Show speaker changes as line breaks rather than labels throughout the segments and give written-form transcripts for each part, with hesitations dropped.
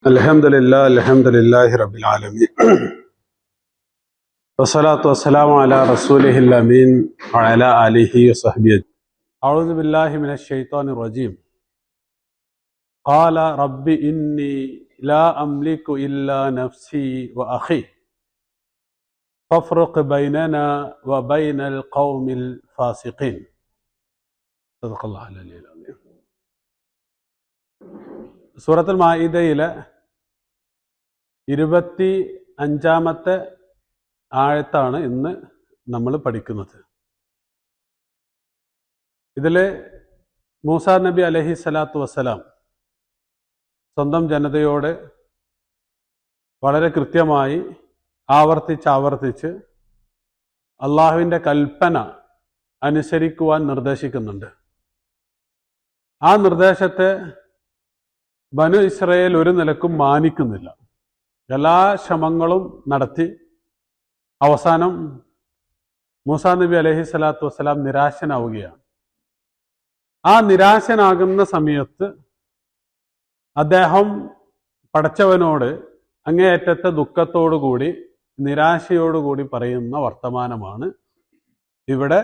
അൽഹംദുലില്ലാഹി റബ്ബിൽ ആലമീൻ വസ്സലാത്തു വസ്സലാമു അലാ റസൂലിഹിൽ അമീൻ വഅലാ ആലിഹി വസഹ്ബിഹി അഊദു ബില്ലാഹി മിനശ് ശൈത്വാനിർ റജീം ഖാല റബ്ബി ഇന്നി ലാ അംലികു ഇല്ലാ നഫ്സി വഅഖി ഫഫ്റുഖ് ബൈനനാ വബൈനൽ ഖൗമിൽ ഫാസിഖീൻ സദഖല്ലാഹുൽ അലിയ്യുൽ അസീം. സൂറത്തുൽ മാഇദയിലെ 25-ാമത്തെ ആയത്താണ് ഇന്ന് നമ്മൾ പഠിക്കുന്നത്. ഇതില് മൂസാ നബി അലൈഹി സ്വലാത്തു വസ്സലാം സ്വന്തം ജനതയോട് വളരെ കൃത്യമായി ആവർത്തിച്ച് അള്ളാഹുവിൻ്റെ കൽപ്പന അനുസരിക്കുവാൻ നിർദ്ദേശിക്കുന്നുണ്ട്. ആ നിർദ്ദേശത്തെ ബനു ഇസ്രായേൽ ഒരു നിലക്കും മാനിക്കുന്നില്ല. എല്ലാ ശ്രമങ്ങളും നടത്തി അവസാനം മൂസാ നബി അലൈഹി സ്വലാത്തു വസ്സലാം നിരാശനാവുകയാണ്. ആ നിരാശനാകുന്ന സമയത്ത് അദ്ദേഹം പടച്ചവനോട് അങ്ങേയറ്റത്തെ ദുഃഖത്തോടുകൂടി നിരാശയോടുകൂടി പറയുന്ന വർത്തമാനമാണ് ഇവിടെ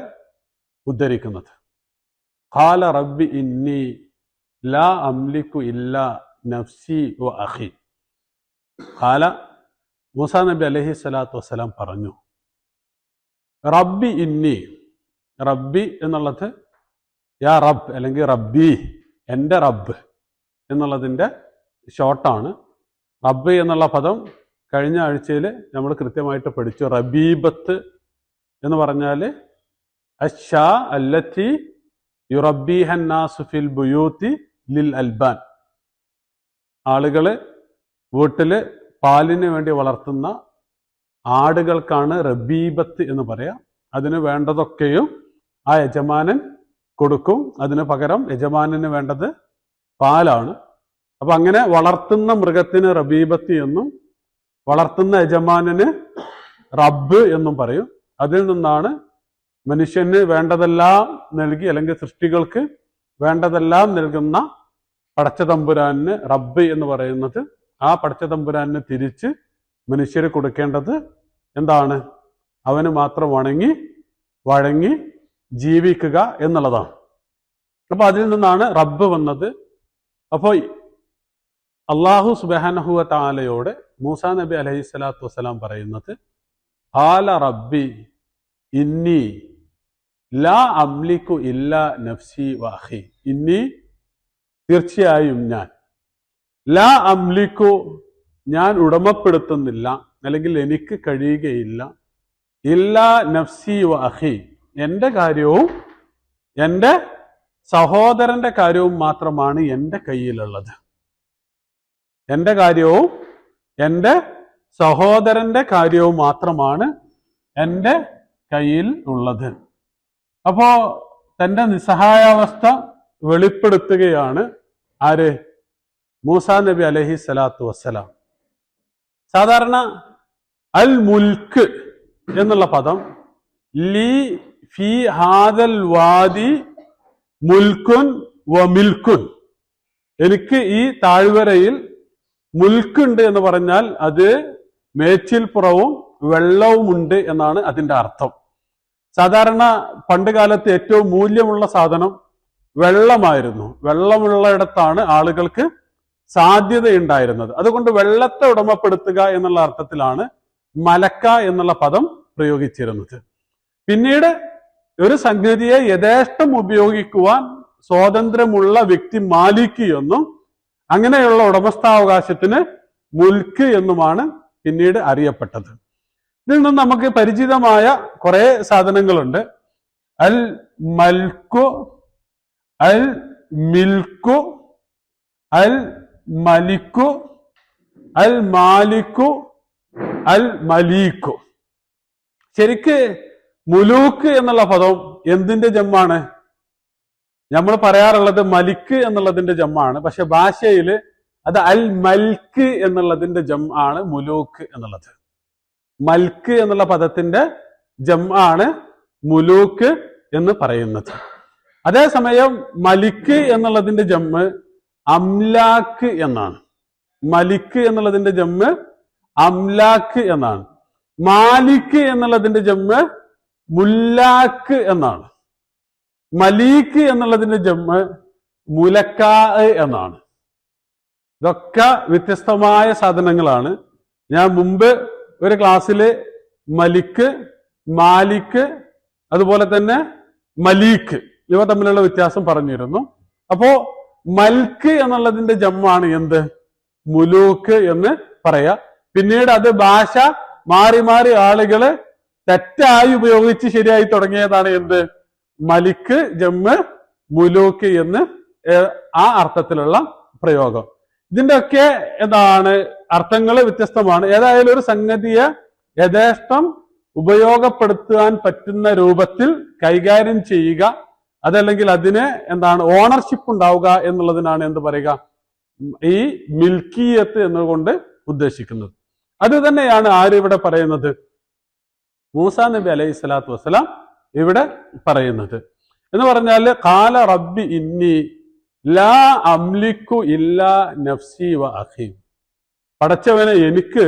ഉദ്ധരിക്കുന്നത്. ഖാല റബ്ബി ഇന്നി ലാ അംലികു ഇല്ലാ നഫ്സി വ അഖി. ഖാല മൂസാ നബി അലൈഹി സ്വലാത്തു വസ്സലാം പറഞ്ഞു, റബ്ബി ഇന്നി, റബ്ബി എന്നുള്ളത് യാ റബ്ബ് അല്ലെങ്കിൽ റബ്ബി, എൻ്റെ റബ്ബ് എന്നുള്ളതിൻ്റെ ഷോർട്ടാണ്. റബ്ബ് എന്നുള്ള പദം കഴിഞ്ഞ ആഴ്ചയിൽ നമ്മൾ കൃത്യമായിട്ട് പഠിച്ചു. റബീബത്ത് എന്ന് പറഞ്ഞാൽ അശ്ശാ അല്ലത്തി യുറബ്ബീഹൻ നാസു ഫിൽ ബുയൂത്തി ലിൽ അൽബാൻ, ആളുകൾ വീട്ടിൽ പാലിന് വേണ്ടി വളർത്തുന്ന ആടുകൾക്കാണ് റബീബത്ത് എന്ന് പറയാം. അതിന് വേണ്ടതൊക്കെയും ആ യജമാനൻ കൊടുക്കും. അതിന് പകരം യജമാനന് വേണ്ടത് പാലാണ്. അപ്പൊ അങ്ങനെ വളർത്തുന്ന മൃഗത്തിന് റബീബത്ത് എന്നും വളർത്തുന്ന യജമാനന് റബ്ബ് എന്നും പറയും. അതിൽ നിന്നാണ് മനുഷ്യന് വേണ്ടതെല്ലാം നൽകി, അല്ലെങ്കിൽ സൃഷ്ടികൾക്ക് വേണ്ടതെല്ലാം നൽകുന്ന പടച്ചതമ്പുരാന് റബ്ബ് എന്ന് പറയുന്നത്. ആ പടച്ചതമ്പുരാന് തിരിച്ച് മനുഷ്യർ കൊടുക്കേണ്ടത് എന്താണ്? അവന് മാത്രം വഴങ്ങി ജീവിക്കുക എന്നുള്ളതാണ്. അപ്പൊ അതിൽ നിന്നാണ് റബ്ബ് വന്നത്. അപ്പോൾ അള്ളാഹു സുബ്ഹാനഹു വ തആലയോട് മൂസാ നബി അലൈഹി സ്വലാത്തു വസ്സലാം പറയുന്നത്, ഖാല റബ്ബി ഇന്നി ലാ അംലികു ഇല്ലാ നഫ്സി വ അഖി. ഇന്നി, തീർച്ചയായും ഞാൻ, ലാ അംലിക്കു, ഞാൻ ഉടമപ്പെടുത്തുന്നില്ല, അല്ലെങ്കിൽ എനിക്ക് കഴിയുകയില്ല, ഇല്ലാ നഫ്സി വ അഖി, എൻ്റെ കാര്യവും എൻ്റെ സഹോദരന്റെ കാര്യവും മാത്രമാണ് എൻ്റെ കയ്യിലുള്ളത്. എൻ്റെ കാര്യവും എൻ്റെ സഹോദരന്റെ കാര്യവും മാത്രമാണ് എൻ്റെ കയ്യിൽ ഉള്ളത്. അപ്പോ തൻ്റെ നിസ്സഹായാവസ്ഥ വെളിപ്പെടുത്തുകയാണ് ആര്? മൂസാ നബി അലൈഹി സ്വലാത്തു വസ്സലാം. സാധാരണ അൽ മുൽക്ക് എന്നുള്ള പദം ലീ ഫി ഹാദൽ വാദി മുൽക്കുൻ വ മിൽക്കുൻ, എനിക്ക് ഈ താഴ്വരയിൽ മുൽക്കുണ്ട് എന്ന് പറഞ്ഞാൽ അത് മേച്ചിൽപ്പുറവും വെള്ളവുമുണ്ട് എന്നാണ് അതിൻ്റെ അർത്ഥം. സാധാരണ പണ്ട് കാലത്ത് ഏറ്റവും മൂല്യമുള്ള സാധനം വെള്ളമായിരുന്നു. വെള്ളമുള്ളയിടത്താണ് ആളുകൾക്ക് സാധ്യതയുണ്ടായിരുന്നത്. അതുകൊണ്ട് വെള്ളത്തെ ഉടമപ്പെടുത്തുക എന്നുള്ള അർത്ഥത്തിലാണ് മലക്ക എന്നുള്ള പദം പ്രയോഗിച്ചിരുന്നത്. പിന്നീട് ഒരു സംഗതിയെ യഥേഷ്ടം ഉപയോഗിക്കുവാൻ സ്വാതന്ത്ര്യമുള്ള വ്യക്തി മാലിക് എന്നും, അങ്ങനെയുള്ള ഉടമസ്ഥാവകാശത്തിന് മുൽക്ക് എന്നുമാണ് പിന്നീട് അറിയപ്പെട്ടത്. ഇതിൽ നിന്ന് നമുക്ക് പരിചിതമായ കുറെ സാധനങ്ങളുണ്ട്. അൽ മൽക്കു, അൽ മിൽക്കു, അൽ മലിക്കു, അൽ മാലിക്കു, അൽ മലീക്കു. ശരിക്ക് മുലൂക്ക് എന്നുള്ള പദം എന്തിന്റെ ജമ്മാണ്? നമ്മൾ പറയാറുള്ളത് മലിക്ക് എന്നുള്ളതിന്റെ ജമ്മാണ്. പക്ഷെ ഭാഷയിൽ അത് അൽ മൽക്ക് എന്നുള്ളതിന്റെ ജം ആണ് മുലൂക്ക് എന്നുള്ളത്. മൽക്ക് എന്നുള്ള പദത്തിന്റെ ജം ആണ് മുലൂക്ക് എന്ന് പറയുന്നത്. അതേസമയം മലിക്ക് എന്നുള്ളതിന്റെ ജമ്മ് അംലാക്ക് എന്നാണ്. മലിക്ക് എന്നുള്ളതിന്റെ ജമ്മ് അംലാക്ക് എന്നാണ്. മാലിക്ക് എന്നുള്ളതിന്റെ ജമ്മ് മുല്ലാക്ക് എന്നാണ്. മലീക്ക് എന്നുള്ളതിന്റെ ജമ്മ് മുലക്കാ എന്നാണ്. ഇതൊക്കെ വ്യത്യസ്തമായ സാധനങ്ങളാണ്. ഞാൻ മുമ്പ് ഒരു ക്ലാസ്സില് മലിക്ക്, മാലിക്ക്, അതുപോലെ തന്നെ മലീക്ക് ഇവ തമ്മിലുള്ള വ്യത്യാസം പറഞ്ഞിരുന്നു. അപ്പോ മൽക്ക് എന്നുള്ളതിന്റെ ജമ്മാണ് എന്ത്? മുലൂക്ക് എന്ന് പറയാ. പിന്നീട് അത് ഭാഷ മാറി മാറി ആളുകള് തെറ്റായി ഉപയോഗിച്ച് ശരിയായി തുടങ്ങിയതാണ് എന്ത്? മലിക്ക് ജമ്മ് മുലൂക്ക് എന്ന് ആ അർത്ഥത്തിലുള്ള പ്രയോഗം. ഇതിന്റെ ഒക്കെ എന്താണ് അർത്ഥങ്ങൾ വ്യത്യസ്തമാണ്. ഏതായാലും ഒരു സംഗതിയെ യഥേഷ്ടം ഉപയോഗപ്പെടുത്താൻ പറ്റുന്ന രൂപത്തിൽ കൈകാര്യം ചെയ്യുക, അതല്ലെങ്കിൽ അതിന് എന്താണ് ഓണർഷിപ്പ് ഉണ്ടാവുക എന്നുള്ളതിനാണ് എന്ത് പറയുക? ഈ മിൽക്കിയത്ത് എന്നുകൊണ്ട് ഉദ്ദേശിക്കുന്നത്. അത് തന്നെയാണ് ആരിവിടെ പറയുന്നത്? മൂസാ നബി അലൈഹി സ്വലാത്തു വസ്സലാം ഇവിടെ പറയുന്നത്. എന്ന് പറഞ്ഞാല് ഖാല റബ്ബി ഇന്നി ലാ അംലിക്കു ഇല്ലാ നഫ്സി വ അഖീ. പടച്ചവനെ, എനിക്ക്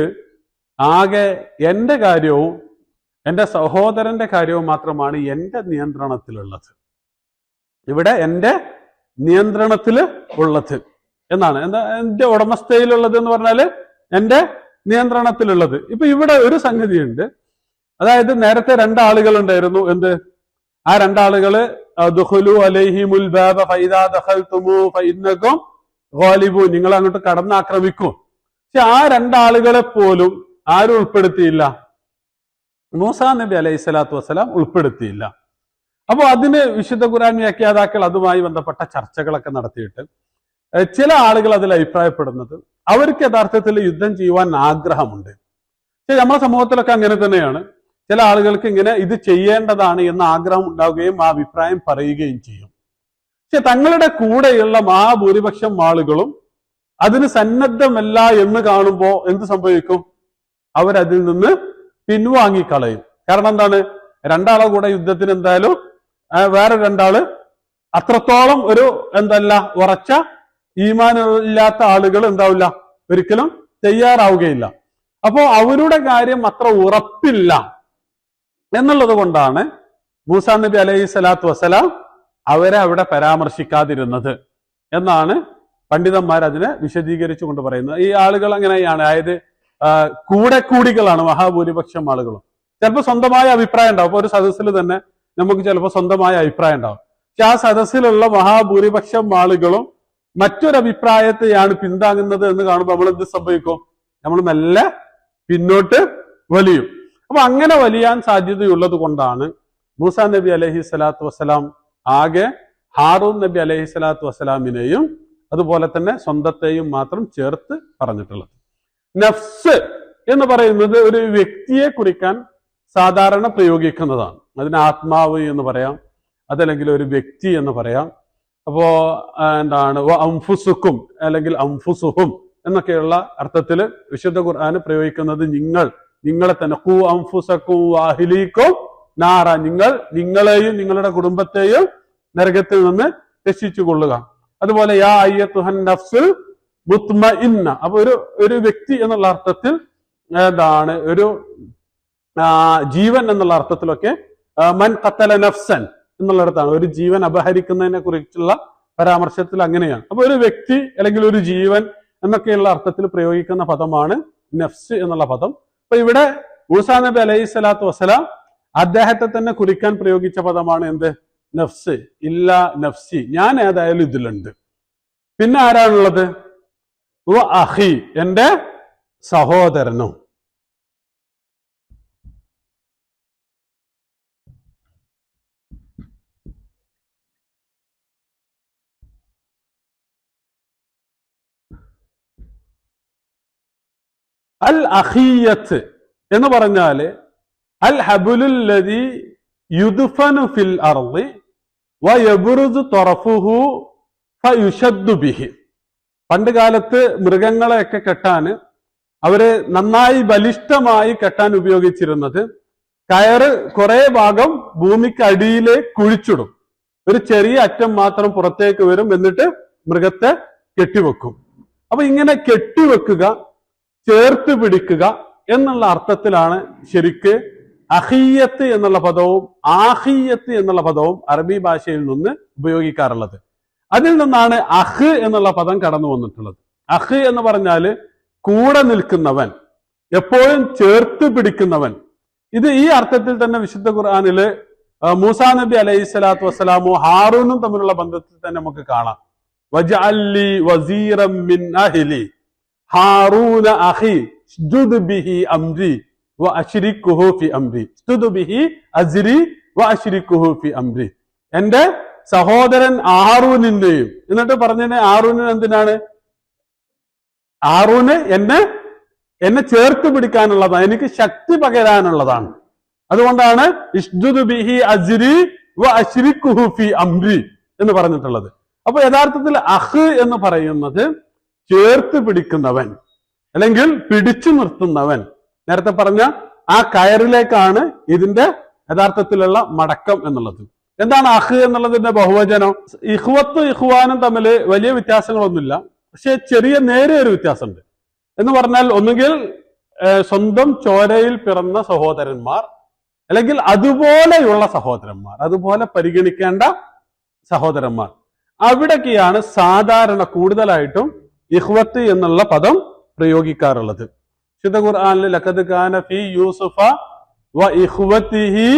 ആകെ എൻ്റെ കാര്യവും എൻ്റെ സഹോദരന്റെ കാര്യവും മാത്രമാണ് എൻ്റെ നിയന്ത്രണത്തിലുള്ളത്. ഇവിടെ എൻ്റെ നിയന്ത്രണത്തിൽ ഉള്ളത് എന്നാണ്. എന്താ എൻ്റെ ഉടമസ്ഥയിലുള്ളത് എന്ന് പറഞ്ഞാല് എൻ്റെ നിയന്ത്രണത്തിലുള്ളത്. ഇപ്പൊ ഇവിടെ ഒരു സംഗതിയുണ്ട്. അതായത് നേരത്തെ രണ്ടാളുകൾ ഉണ്ടായിരുന്നു. എന്ത്? ആ രണ്ടാളുകള് ദുഖുലു അലൈഹിമുൽ ബാബ ഫൈദാ ദഖൽതുമു ഫഇന്നകും ഗാലിബൂൻ, നിങ്ങൾ അങ്ങോട്ട് കടന്നാക്രമിക്കും. പക്ഷെ ആ രണ്ടാളുകളെ പോലും ആരും ഉൾപ്പെടുത്തിയില്ല? മൂസാ നബി അലൈഹി സ്വലാത്തു വസ്സലാം ഉൾപ്പെടുത്തിയില്ല. അപ്പൊ അതിന് വിശുദ്ധ ഖുർആൻ വ്യാഖ്യാതാക്കൾ അതുമായി ബന്ധപ്പെട്ട ചർച്ചകളൊക്കെ നടത്തിയിട്ട് ചില ആളുകൾ അതിൽ അഭിപ്രായപ്പെടുന്നത് അവർക്ക് യഥാർത്ഥത്തിൽ യുദ്ധം ചെയ്യുവാൻ ആഗ്രഹമുണ്ട്. പക്ഷെ നമ്മുടെ സമൂഹത്തിലൊക്കെ അങ്ങനെ തന്നെയാണ്. ചില ആളുകൾക്ക് ഇങ്ങനെ ഇത് ചെയ്യേണ്ടതാണ് എന്ന ആഗ്രഹം ഉണ്ടാവുകയും ആ അഭിപ്രായം പറയുകയും ചെയ്യും. പക്ഷെ തങ്ങളുടെ കൂടെയുള്ള മഹാഭൂരിപക്ഷം ആളുകളും അതിന് സന്നദ്ധമല്ല എന്ന് കാണുമ്പോൾ എന്ത് സംഭവിക്കും? അവരതിൽ നിന്ന് പിൻവാങ്ങിക്കളയും. കാരണം എന്താണ്? രണ്ടാളെ കൂടെ യുദ്ധത്തിന് എന്തായാലും വേറെ രണ്ടാള് അത്രത്തോളം ഒരു എന്തല്ല ഉറച്ച ഈമാനില്ലാത്ത ആളുകൾ എന്താവില്ല, ഒരിക്കലും തയ്യാറാവുകയില്ല. അപ്പോ അവരുടെ കാര്യം അത്ര ഉറപ്പില്ല എന്നുള്ളത് കൊണ്ടാണ് മൂസാ നബി അലൈഹി സ്വലാത്തു വസ്സലാം അവരെ അവിടെ പരാമർശിക്കാതിരുന്നത് എന്നാണ് പണ്ഡിതന്മാർ അതിനെ വിശദീകരിച്ചു കൊണ്ട് പറയുന്നത്. ഈ ആളുകൾ അങ്ങനെയാണ്, അതായത് കൂടികളാണ് മഹാഭൂരിപക്ഷം ആളുകളും. ചിലപ്പോൾ സ്വന്തമായ അഭിപ്രായം ഉണ്ടാവും. അപ്പൊ ഒരു സദസ്സിൽ തന്നെ നമുക്ക് ചിലപ്പോൾ സ്വന്തമായ അഭിപ്രായം ഉണ്ടാവും. പക്ഷെ ആ സദസ്സിലുള്ള മഹാഭൂരിപക്ഷം ആളുകളും മറ്റൊരു അഭിപ്രായത്തെയാണ് പിന്താങ്ങുന്നത് എന്ന് കാണുമ്പോൾ നമ്മൾ എന്ത് സംഭവിക്കും? നമ്മൾ മെല്ലെ പിന്നോട്ട് വലിയും. അപ്പൊ അങ്ങനെ വലിയാൻ സാധ്യതയുള്ളത് കൊണ്ടാണ് മൂസാ നബി അലൈഹി സ്വലാത്തു വസ്സലാം ആകെ ഹാറൂൻ നബി അലൈഹി സ്വലാത്തു വസ്സലാമിനെയും അതുപോലെ തന്നെ സ്വന്തത്തെയും മാത്രം ചേർത്ത് പറഞ്ഞിട്ടുള്ളത്. നഫ്സ് എന്ന് പറയുന്നത് ഒരു വ്യക്തിയെ കുറിക്കാൻ സാധാരണ പ്രയോഗിക്കുന്നതാണ്. അതിന് ആത്മാവ് എന്ന് പറയാം, അതല്ലെങ്കിൽ ഒരു വ്യക്തി എന്ന് പറയാം. അപ്പോ എന്താണ് അംഫുസുക്കും അല്ലെങ്കിൽ അംഫുസുഹും എന്നൊക്കെയുള്ള അർത്ഥത്തിൽ വിശുദ്ധ ഖുർആന് പ്രയോഗിക്കുന്നത് നിങ്ങളെ തന്നെ ഖൂ അംഫുസക്കും വാഹിലീക്കും നാറ, നിങ്ങളെയും നിങ്ങളുടെ കുടുംബത്തെയും നരകത്തിൽ നിന്ന് രക്ഷിച്ചു കൊള്ളുക. അതുപോലെ യാ അയ്യത്തുഹൻ നഫ്സുൽ മുത്മഇന്ന. അപ്പൊ ഒരു വ്യക്തി എന്നുള്ള അർത്ഥത്തിൽ എന്താണ് ഒരു ജീവൻ എന്നുള്ള അർത്ഥത്തിലൊക്കെ മൻ ഖത്തല നഫ്സൻ എന്നുള്ളിടത്താണ് ഒരു ജീവൻ അപഹരിക്കുന്നതിനെ കുറിച്ചുള്ള പരാമർശത്തിൽ അങ്ങനെയാണ്. അപ്പൊ ഒരു വ്യക്തി അല്ലെങ്കിൽ ഒരു ജീവൻ എന്നൊക്കെയുള്ള അർത്ഥത്തിൽ പ്രയോഗിക്കുന്ന പദമാണ് നഫ്സ് എന്നുള്ള പദം. അപ്പൊ ഇവിടെ മൂസാ നബി അലൈഹി സ്വലാത്തു വസ്സലാം അദ്ദേഹത്തെ തന്നെ കുറിക്കാൻ പ്രയോഗിച്ച പദമാണ് എന്ത്? നഫ്സ്. ഇല്ല നഫ്സി, ഞാൻ ഏതായാലും ഇതിലുണ്ട്. പിന്നെ ആരാണുള്ളത്? അഹി, എന്റെ സഹോദരനും. അൽ അഖിയത്ത് എന്ന് പറഞ്ഞാല് അൽ ഹബുലുല്ലദി യുദ്ഫനു ഫിൽ അർളി വയബ്റുസു തറഫുഹു ഫയുശദ്ദു ബിഹി. പണ്ട് കാലത്ത് മൃഗങ്ങളെയൊക്കെ കെട്ടാന് അവര് നന്നായി ബലിഷ്ഠമായി കെട്ടാൻ ഉപയോഗിച്ചിരുന്നത് കയറ് കുറെ ഭാഗം ഭൂമിക്ക് അടിയിലെ കുഴിച്ചിടും, ഒരു ചെറിയ അറ്റം മാത്രം പുറത്തേക്ക് വരും, എന്നിട്ട് മൃഗത്തെ കെട്ടിവെക്കും. അപ്പൊ ഇങ്ങനെ കെട്ടിവെക്കുക, ചേർത്ത് പിടിക്കുക എന്നുള്ള അർത്ഥത്തിലാണ് ശരിക്ക് അഹിയത്ത് എന്നുള്ള പദവും ആഹിയത്ത് എന്നുള്ള പദവും അറബി ഭാഷയിൽ നിന്ന് ഉപയോഗിക്കാറുള്ളത്. അതിൽ നിന്നാണ് അഹ് എന്നുള്ള പദം കടന്നു വന്നിട്ടുള്ളത്. അഹ് എന്ന് പറഞ്ഞാല് കൂടെ നിൽക്കുന്നവൻ, എപ്പോഴും ചേർത്ത് പിടിക്കുന്നവൻ. ഇത് ഈ അർത്ഥത്തിൽ തന്നെ വിശുദ്ധ ഖുർആനില് മൂസാ നബി അലൈഹി സ്വലാത്തു വസ്സലാമും ഹാറൂനും തമ്മിലുള്ള ബന്ധത്തിൽ തന്നെ നമുക്ക് കാണാം. വജഅല്ലി വസീറൻ മിൻ അഹ്ലി ഹാറൂന അഖി ഉശ്ദുദ് ബിഹി അംരി വഅശ്രിക്കുഹു ഫി അംരി ഉശ്ദുദ് ബിഹി അസ്രി വഅശ്രിക്കുഹു ഫി അംരി. എന്റെ സഹോദരൻ ഹാറൂനിന്റെയും, എന്നിട്ട് പറഞ്ഞതിന് ഹാറൂന് എന്തിനാണ്? ഹാറൂന് എന്നെ ചേർത്ത് പിടിക്കാനുള്ളതാണ്, എനിക്ക് ശക്തി പകരാനുള്ളതാണ്. അതുകൊണ്ടാണ് ഇശ്ദുദ് ബിഹി അസ്രി വഅശ്രിക്കുഹു ഫി അംരി എന്ന് പറഞ്ഞിട്ടുള്ളത്. അപ്പൊ യഥാർത്ഥത്തിൽ അഹ് എന്ന് പറയുന്നത് ചേർത്ത് പിടിക്കുന്നവൻ അല്ലെങ്കിൽ പിടിച്ചു നിർത്തുന്നവൻ. നേരത്തെ പറഞ്ഞ ആ കയറിലേക്കാണ് ഇതിന്റെ യഥാർത്ഥത്തിലുള്ള മടക്കം എന്നുള്ളത്. എന്താണ് അഹ് എന്നുള്ളതിന്റെ ബഹുവചനം? ഇഖ്വത്തും ഇഖ്വാനും തമ്മിൽ വലിയ വ്യത്യാസങ്ങളൊന്നുമില്ല, പക്ഷെ ചെറിയ നേരിയൊരു വ്യത്യാസമുണ്ട്. എന്ന് പറഞ്ഞാൽ ഒന്നുകിൽ സ്വന്തം ചോരയിൽ പിറന്ന സഹോദരന്മാർ, അല്ലെങ്കിൽ അതുപോലെയുള്ള സഹോദരന്മാർ, അതുപോലെ പരിഗണിക്കേണ്ട സഹോദരന്മാർ. അവിടേക്കാണ് സാധാരണ കൂടുതലായിട്ടും ഇഖ്വത്ത് എന്നുള്ള പദം പ്രയോഗിക്കാറുള്ളത്. വിശുദ്ധ ഖുർആനിൽ ലഖദ് കാന ഫീ യൂസുഫ വ ഇഖ്വതിഹി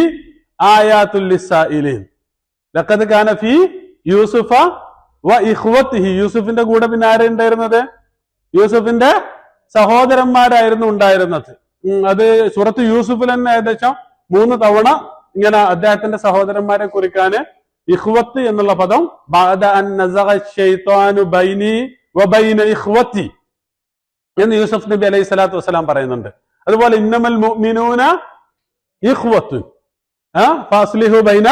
ആയാത്തുൽ ലിസ്സായിലിൻ. ലഖദ് കാന ഫീ യൂസുഫ വ ഇഖ്വതിഹി. യൂസുഫിന്റെ കൂടെ പിന്നെ ആരുണ്ടായിരുന്നത്? യൂസുഫിന്റെ സഹോദരന്മാരായിരുന്നു ഉണ്ടായിരുന്നത്. അത് സൂറത്ത് യൂസുഫിൽ തന്നെ ഏകദേശം 3 തവണ ഇങ്ങനെ അദ്ദേഹത്തിന്റെ സഹോദരന്മാരെ കുറിക്കാന് ഇഖ്വത്ത് എന്നുള്ള പദം ബഅദ അൻ നസഗ ശൈത്വാനു ബൈനി വബൈന ഇഖ്വതി എന്ന് യൂസുഫ് നബി അലൈഹി സ്വലാത്തു വസ്സലാം പറയുന്നുണ്ട്. അതുപോലെ ഇന്നമൽ മുഅ്മിനൂന ഇഖ്വത്തുൻ ഫഅസ്ലിഹു ബൈന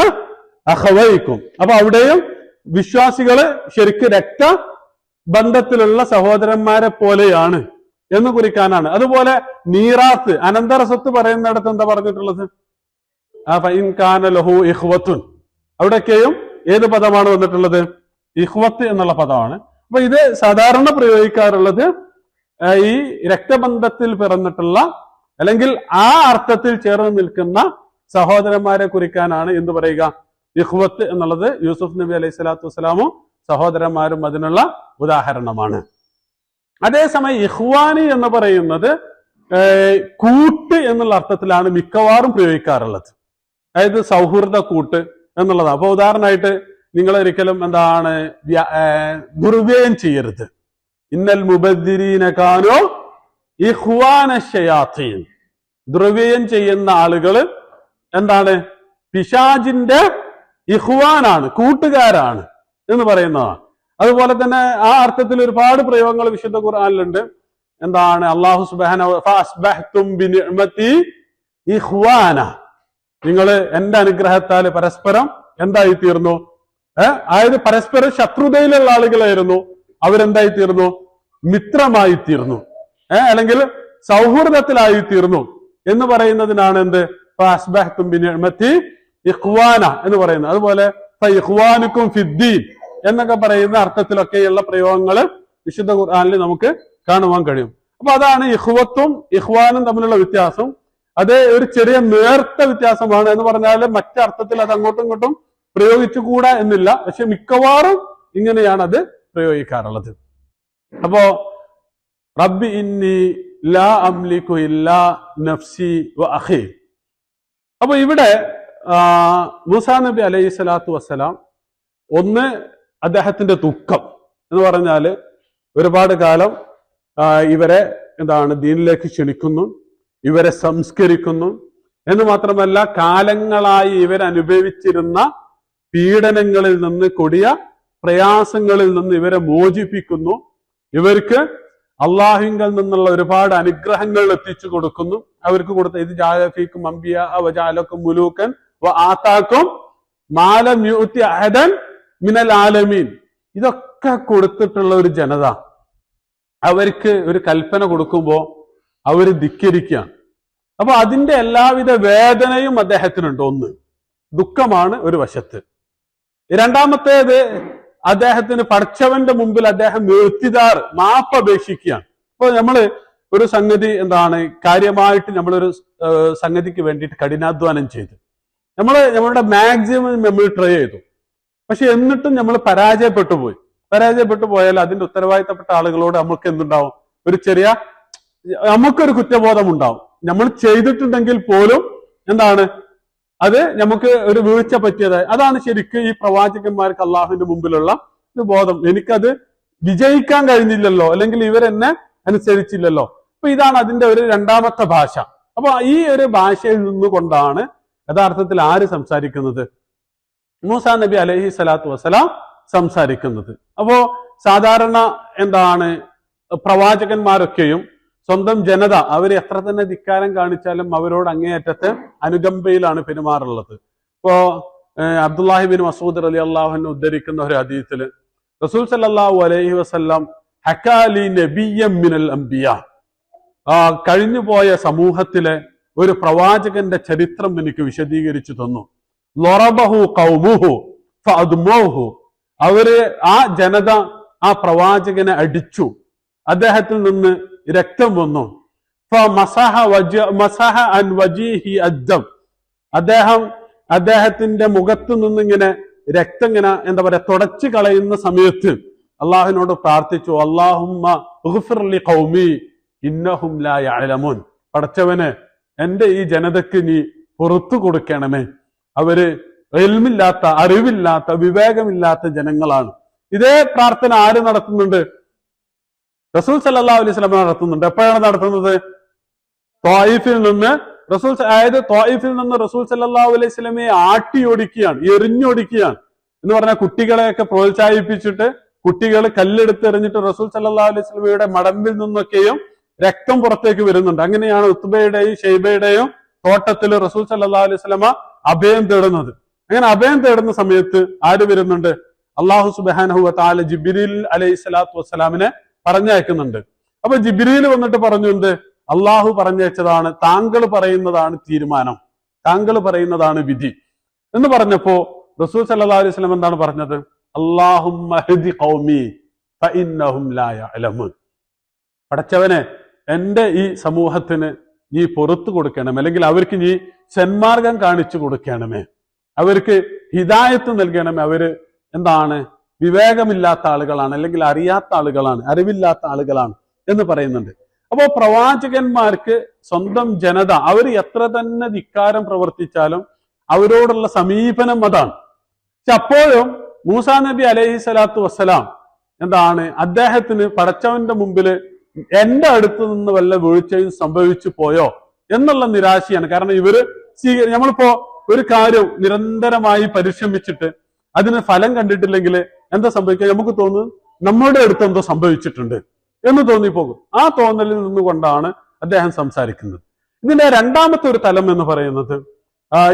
അഖവൈക്കും. അപ്പൊ അവിടെയും വിശ്വാസികള് ശരിക്ക് രക്തബന്ധത്തിലുള്ള സഹോദരന്മാരെ പോലെയാണ് എന്ന് കുറിക്കാനാണ്. അതുപോലെ മീറാത്ത്, അനന്തര സ്വത്ത് പറയുന്നിടത്ത് എന്താ പറഞ്ഞിട്ടുള്ളത്? ഫഇൻ കാന ലഹു ഇഖ്വത്തുൻ. അവിടെയൊക്കെയും ഏത് പദമാണ് വന്നിട്ടുള്ളത്? ഇഖ്വത്ത് എന്നുള്ള പദമാണ്. അപ്പൊ ഇത് സാധാരണ പ്രയോഗിക്കാറുള്ളത് ഈ രക്തബന്ധത്തിൽ പിറന്നിട്ടുള്ള അല്ലെങ്കിൽ ആ അർത്ഥത്തിൽ ചേർന്ന് നിൽക്കുന്ന സഹോദരന്മാരെ കുറിക്കാനാണ് എന്ത് പറയുക? ഇഖ്വത്ത് എന്നുള്ളത്. യൂസുഫ് നബി അലൈഹി സ്വലാത്തു വസ്സലാമും സഹോദരന്മാരും അതിനുള്ള ഉദാഹരണമാണ്. അതേസമയം ഇഖ്വാനി എന്ന് പറയുന്നത് കൂട്ട് എന്നുള്ള അർത്ഥത്തിലാണ് മിക്കവാറും പ്രയോഗിക്കാറുള്ളത്. അതായത് സൗഹൃദ കൂട്ട് എന്നുള്ളതാണ്. അപ്പൊ ഉദാഹരണമായിട്ട് നിങ്ങൾ ഒരിക്കലും എന്താണ് ദുർവ്യയം ചെയ്യരുത്. ഇന്നൽ മുബദ്ദിരീന കാനൂ ഇഖ്വാന ശയാത്തീൻ. ദുർവ്യയം ചെയ്യുന്ന ആളുകള് എന്താണ്? പിശാചിന്റെ ഇഖ്വാനാണ്, കൂട്ടുകാരാണ് എന്ന് പറയുന്നതാണ്. അതുപോലെ തന്നെ ആ അർത്ഥത്തിൽ ഒരുപാട് പ്രയോഗങ്ങൾ വിശുദ്ധ ഖുർആനിലുണ്ട്. എന്താണ്? അല്ലാഹു സുബ്ഹാനഹു ഫഅസ്ബഹ്തും ബിനിഅമതി ഇഖ്വാന. നിങ്ങൾ എന്റെ അനുഗ്രഹത്താൽ പരസ്പരം എന്തായി തീർന്നു? അതായത് പരസ്പരം ശത്രുതയിലുള്ള ആളുകളായിരുന്നു, അവരെന്തായി തീർന്നു? മിത്രമായി തീർന്നു, അല്ലെങ്കിൽ സൗഹൃദത്തിലായി തീർന്നു എന്ന് പറയുന്നതിനാണ് എന്ത്? ഫഅസ്ബഹ്തും ബിനിഅമതി ഇഖ്വാന എന്ന് പറയുന്നത്. അതുപോലെ ഫഇഖ്വാനുക്കും ഫിദ്ദീൻ എന്നൊക്കെ പറയുന്ന അർത്ഥത്തിലൊക്കെയുള്ള പ്രയോഗങ്ങള് വിശുദ്ധ ഖുർആനിൽ നമുക്ക് കാണുവാൻ കഴിയും. അപ്പൊ അതാണ് ഇഖ്വത്തും ഇഖ്വാനും തമ്മിലുള്ള വ്യത്യാസം. അത് ഒരു ചെറിയ നേർത്ത വ്യത്യാസമാണ്. എന്ന് പറഞ്ഞാൽ മറ്റർത്ഥത്തിൽ അത് അങ്ങോട്ടും ഇങ്ങോട്ടും പ്രയോഗിച്ചുകൂടാ എന്നില്ല, പക്ഷെ മിക്കവാറും ഇങ്ങനെയാണ് അത് പ്രയോഗിക്കാറുള്ളത്. അപ്പോ റബ്ബി ഇന്നി ലാ അംലികു ഇല്ലാ നഫ്സി വ അഖി. അപ്പൊ ഇവിടെ മൂസാ നബി അലൈഹി സ്വലാത്തു വസ്സലാം ഒന്ന് അദ്ദേഹത്തിന്റെ ദുഃഖം എന്ന് പറഞ്ഞാല് ഒരുപാട് കാലം ഇവരെ ദീനിലേക്ക് ക്ഷണിക്കുന്നു, ഇവരെ സംസ്കരിക്കുന്നു എന്ന് മാത്രമല്ല കാലങ്ങളായി ഇവരനുഭവിച്ചിരുന്ന പീഡനങ്ങളിൽ നിന്ന്, കൊടിയ പ്രയാസങ്ങളിൽ നിന്ന് ഇവരെ മോചിപ്പിക്കുന്നു. ഇവർക്ക് അള്ളാഹുവിൽ നിന്നുള്ള ഒരുപാട് അനുഗ്രഹങ്ങൾ എത്തിച്ചു കൊടുക്കുന്നു. അവർക്ക് കൊടുത്ത ഇത് ജാലഫീക്കും അംബിയ വജാലക്കും മുലൂക്കൻ വ ആതാക്കും മാലം യുഅതി അഹദൻ മിനൽ ആലമീൻ. ഇതൊക്കെ കൊടുത്തിട്ടുള്ള ഒരു ജനത അവർക്ക് ഒരു കൽപ്പന കൊടുക്കുമ്പോ അവര് ധിക്കരിക്കുകയാണ്. അപ്പൊ അതിന്റെ എല്ലാവിധ വേദനയും അദ്ദേഹത്തിനുണ്ട്. ഒന്ന് ദുഃഖമാണ് ഒരു വശത്ത്. രണ്ടാമത്തേത് അദ്ദേഹത്തിന് പഠിച്ചവന്റെ മുമ്പിൽ അദ്ദേഹം എഴുത്തിദാർ മാപ്പ് അപേക്ഷിക്കുകയാണ്. അപ്പൊ നമ്മള് ഒരു സംഗതി എന്താണ് കാര്യമായിട്ട് നമ്മളൊരു സംഗതിക്ക് വേണ്ടിയിട്ട് കഠിനാധ്വാനം ചെയ്തു, നമ്മളുടെ മാക്സിമം നമ്മൾ ട്രൈ ചെയ്തു. പക്ഷെ എന്നിട്ടും നമ്മൾ പരാജയപ്പെട്ടു പോയാൽ അതിന്റെ ഉത്തരവാദിത്തപ്പെട്ട ആളുകളോട് നമുക്ക് എന്തുണ്ടാവും? ഒരു ചെറിയ നമുക്കൊരു കുറ്റബോധം ഉണ്ടാവും. നമ്മൾ ചെയ്തിട്ടുണ്ടെങ്കിൽ പോലും എന്താണ് അത് നമുക്ക് ഒരു വീഴ്ച പറ്റിയതായി. അതാണ് ശരിക്കും ഈ പ്രവാചകന്മാർക്ക് അള്ളാഹുവിന്റെ മുമ്പിലുള്ള ഒരു ബോധം. എനിക്കത് വിജയിക്കാൻ കഴിഞ്ഞില്ലല്ലോ, അല്ലെങ്കിൽ ഇവരെന്നെ അനുസരിച്ചില്ലല്ലോ. അപ്പൊ ഇതാണ് അതിന്റെ ഒരു രണ്ടാമത്തെ ഭാഷ. അപ്പൊ ഈ ഒരു ഭാഷയിൽ നിന്നുകൊണ്ടാണ് യഥാർത്ഥത്തിൽ ആര് സംസാരിക്കുന്നത്? മൂസാ നബി അലൈഹി സ്വലാത്തു വസ്സലാം സംസാരിക്കുന്നത്. അപ്പോ സാധാരണ എന്താണ് പ്രവാചകന്മാരൊക്കെയും സ്വന്തം ജനത അവർ എത്ര തന്നെ ധിക്കാരം കാണിച്ചാലും അവരോട് അങ്ങേയറ്റത്തെ അനുകമ്പയിലാണ് പെരുമാറുള്ളത്. ഇപ്പോ അബ്ദുല്ലാഹിബിൻ മസൂദ് റളിയല്ലാഹു അൻഹു ഉദ്ധരിക്കുന്ന ഒരു ഹദീസിൽ റസൂൽ സല്ലല്ലാഹു അലൈഹി വസല്ലം ഹക്കാലി നബിയ്യം മിനൽ അംബിയ, കഴിഞ്ഞുപോയ സമൂഹത്തിലെ ഒരു പ്രവാചകന്റെ ചരിത്രം എനിക്ക് വിശദീകരിച്ചു തന്നു. ലറബഹു ഖൗമുഹു ഫഅദ്മൂഹു, അവര് ആ ജനത ആ പ്രവാചകനെ അടിച്ചു, അദ്ദേഹത്തിൽ നിന്ന് രക്തം വന്നു. മസഹ അൻ വജീഹി അദ്ദം, അദ്ദേഹത്തിന്റെ മുഖത്തു നിന്നിങ്ങനെ രക്തം ഇങ്ങനെ എന്താ പറയാ തുടച്ചു കളയുന്ന സമയത്ത് അള്ളാഹുവിനോട് പ്രാർത്ഥിച്ചു, അല്ലാഹുമ്മ ഉഗ്ഫിർ ലി ഖൗമി ഇന്നഹും ലാ യഅലമൂൻ, പടച്ചവനെ എന്റെ ഈ ജനതയ്ക്ക് നീ പുറത്തു കൊടുക്കണമേ, അവര് ഇൽമില്ലാത്ത, അറിവില്ലാത്ത, വിവേകമില്ലാത്ത ജനങ്ങളാണ്. ഇതേ പ്രാർത്ഥന ആര് നടത്തുന്നുണ്ട്? റസൂൽ സല്ലല്ലാഹു അലൈഹി വസല്ലം നടത്തുന്നുണ്ട്. എപ്പോഴാണ് നടത്തുന്നത്? ത്വായിഫിൽ നിന്ന് റസൂൽ സല്ലല്ലാഹു അലൈഹി വസല്ലമയെ ആട്ടിയോടിക്കുകയാണ്, എറിഞ്ഞോടിക്കുകയാണ്. എന്ന് പറഞ്ഞാൽ കുട്ടികളെയൊക്കെ പ്രോത്സാഹിപ്പിച്ചിട്ട് കുട്ടികൾ കല്ലെടുത്ത് എറിഞ്ഞിട്ട് റസൂൽ സല്ലല്ലാഹു അലൈഹി വസല്ലമയുടെ മടമ്പിൽ നിന്നൊക്കെയും രക്തം പുറത്തേക്ക് വരുന്നുണ്ട്. അങ്ങനെയാണ് ഉത്ബയുടെയും ഷൈബയുടെയും തോട്ടത്തിൽ റസൂൽ സല്ലല്ലാഹു അലൈഹി വസല്ലമ അഭയം തേടുന്നത്. അങ്ങനെ അഭയം തേടുന്ന സമയത്ത് ആര് വരുന്നുണ്ട്? അള്ളാഹു സുബ്ഹാനഹു വ തആല ജിബ്രീൽ അലൈഹി സ്വലാത്തു വസ്സലാമിനെ പറഞ്ഞയക്കുന്നുണ്ട്. അപ്പൊ ജിബ്രീൽ വന്നിട്ട് പറഞ്ഞു, എന്ത്? അള്ളാഹു പറഞ്ഞയച്ചതാണ്, താങ്കൾ പറയുന്നതാണ് തീരുമാനം, താങ്കൾ പറയുന്നതാണ് വിധി എന്ന് പറഞ്ഞപ്പോ റസൂൽ സല്ലല്ലാഹു അലൈഹി വസല്ലം എന്താണ് പറഞ്ഞത്? അല്ലാഹുമ്മ ഹ്ദി ഖൗമി ഫഇന്നഹും ലാ യഅലമൂൻ, പടച്ചവനെ എന്റെ ഈ സമൂഹത്തിന് നീ പുറത്തു കൊടുക്കണമേ, അല്ലെങ്കിൽ അവർക്ക് നീ സന്മാർഗം കാണിച്ചു കൊടുക്കണമേ, അവർക്ക് ഹിദായത്ത് നൽകണമേ. അവര് എന്താണ് വിവേകമില്ലാത്ത ആളുകളാണ്, അല്ലെങ്കിൽ അറിയാത്ത ആളുകളാണ്, അറിവില്ലാത്ത ആളുകളാണ് എന്ന് പറയുന്നുണ്ട്. അപ്പോ പ്രവാചകന്മാർക്ക് സ്വന്തം ജനത അവർ എത്ര തന്നെ ധിക്കാരം പ്രവർത്തിച്ചാലും അവരോടുള്ള സമീപനം അതാണ്. പക്ഷെ അപ്പോഴും മൂസാ നബി അലൈഹി സ്വലാത്തു വസ്സലാം എന്താണ് അദ്ദേഹത്തിന് പടച്ചവന്റെ മുമ്പില് എന്റെ അടുത്ത് നിന്ന് വല്ല വീഴ്ചയും സംഭവിച്ചു പോയോ എന്നുള്ള നിരാശയാണ്. കാരണം ഇവര് നമ്മളിപ്പോ ഒരു കാര്യം നിരന്തരമായി പരിശ്രമിച്ചിട്ട് അതിന് ഫലം കണ്ടിട്ടില്ലെങ്കിൽ എന്താ സംഭവിക്കുക? നമുക്ക് തോന്നുന്നു നമ്മുടെ അടുത്ത് എന്തോ സംഭവിച്ചിട്ടുണ്ട് എന്ന് തോന്നിപ്പോകും. ആ തോന്നലിൽ നിന്നുകൊണ്ടാണ് അദ്ദേഹം സംസാരിക്കുന്നത്. ഇതിന്റെ രണ്ടാമത്തെ ഒരു തലം എന്ന് പറയുന്നത്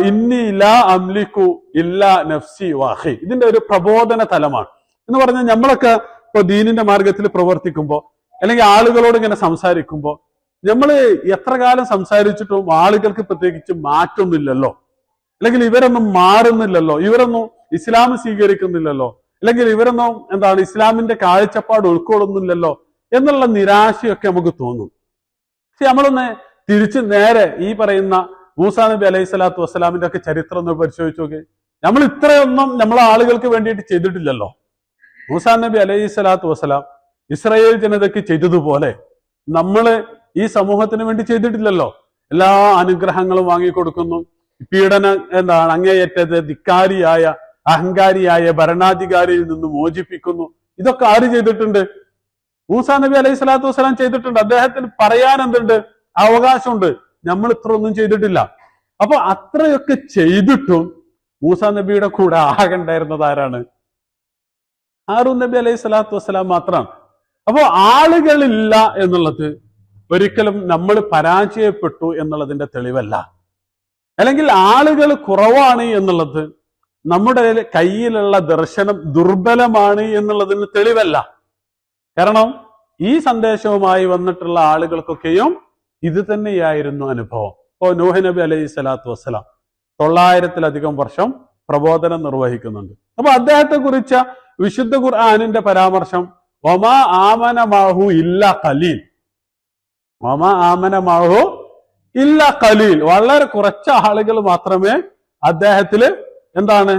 ഇന്നി ലാ അംലികു ഇല്ലാ നഫ്സി വാഹി, ഇതിന്റെ ഒരു പ്രബോധന തലമാണ്. എന്ന് പറഞ്ഞാൽ നമ്മളൊക്കെ ഇപ്പൊ ദീനിന്റെ മാർഗത്തിൽ പ്രവർത്തിക്കുമ്പോൾ അല്ലെങ്കിൽ ആളുകളോട് ഇങ്ങനെ സംസാരിക്കുമ്പോൾ നമ്മൾ എത്ര കാലം സംസാരിച്ചിട്ടും ആളുകൾക്ക് പ്രത്യേകിച്ച് മാറ്റൊന്നുമില്ലല്ലോ, അല്ലെങ്കിൽ ഇവരൊന്നും മാറുന്നില്ലല്ലോ, ഇവരൊന്നും ഇസ്ലാം സ്വീകരിക്കുന്നില്ലല്ലോ, അല്ലെങ്കിൽ ഇവരൊന്നും എന്താണ് ഇസ്ലാമിന്റെ കാഴ്ചപ്പാട് ഉൾക്കൊള്ളുന്നില്ലല്ലോ എന്നുള്ള നിരാശയൊക്കെ നമുക്ക് തോന്നും. പക്ഷെ നമ്മളൊന്ന് തിരിച്ച് നേരെ ഈ പറയുന്ന മൂസാ നബി അലൈഹി സ്വലാത്തു വസ്സലാമിന്റെ ഒക്കെ ചരിത്രം ഒന്ന് പരിശോധിച്ച് നോക്കി. നമ്മൾ ഇത്രയൊന്നും നമ്മളെ ആളുകൾക്ക് വേണ്ടിയിട്ട് ചെയ്തിട്ടില്ലല്ലോ. മൂസാ നബി അലൈഹി സ്വലാത്തു വസ്സലാം ഇസ്രായേൽ ജനതയ്ക്ക് ചെയ്തതുപോലെ നമ്മള് ഈ സമൂഹത്തിന് വേണ്ടി ചെയ്തിട്ടില്ലല്ലോ. എല്ലാ അനുഗ്രഹങ്ങളും വാങ്ങിക്കൊടുക്കുന്നു, പീഡനം എന്താണ് അങ്ങേയറ്റത് ധിക്കാരിയായ അഹങ്കാരിയായ ഭരണാധികാരിയിൽ നിന്ന് മോചിപ്പിക്കുന്നു. ഇതൊക്കെ ആര് ചെയ്തിട്ടുണ്ട്? മൂസാ നബി അലൈഹി സ്വലാത്തു വസ്സലാം ചെയ്തിട്ടുണ്ട്. അദ്ദേഹത്തിന് പറയാൻ എന്തുണ്ട്? അവകാശമുണ്ട്. നമ്മൾ ഇത്ര ഒന്നും ചെയ്തിട്ടില്ല. അപ്പൊ അത്രയൊക്കെ ചെയ്തിട്ടും മൂസാ നബിയുടെ കൂടെ ആകണ്ടായിരുന്നത് ആരാണ്? ഹാറൂൻ നബി അലൈഹി സ്വലാത്തു വസ്സലാം മാത്രമാണ്. അപ്പോ ആളുകളില്ല എന്നുള്ളത് ഒരിക്കലും നമ്മൾ പരാജയപ്പെട്ടു എന്നുള്ളതിന്റെ തെളിവല്ല, അല്ലെങ്കിൽ ആളുകൾ കുറവാണ് എന്നുള്ളത് നമ്മുടെ കയ്യിലുള്ള ദർശനം ദുർബലമാണ് എന്നുള്ളതിന് തെളിവല്ല. കാരണം ഈ സന്ദേശവുമായി വന്നിട്ടുള്ള ആളുകൾക്കൊക്കെയും ഇത് തന്നെയായിരുന്നു അനുഭവം. ഇപ്പോ നൂഹ് നബി അലൈഹി സ്വലാത്തു വസ്സലാം 900-ലധികം വർഷം പ്രബോധനം നിർവഹിക്കുന്നുണ്ട്. അപ്പൊ അദ്ദേഹത്തെ കുറിച്ച വിശുദ്ധ ഖുർആനിന്റെ പരാമർശം ഒമാ ആമന മാഹു ഇല്ല ഖലീൽ, ഒമാ ആമന മാഹു ഇല്ല ഖലീൽ, വളരെ കുറച്ച് ആളുകൾ മാത്രമേ അദ്ദേഹത്തില് എന്താണ്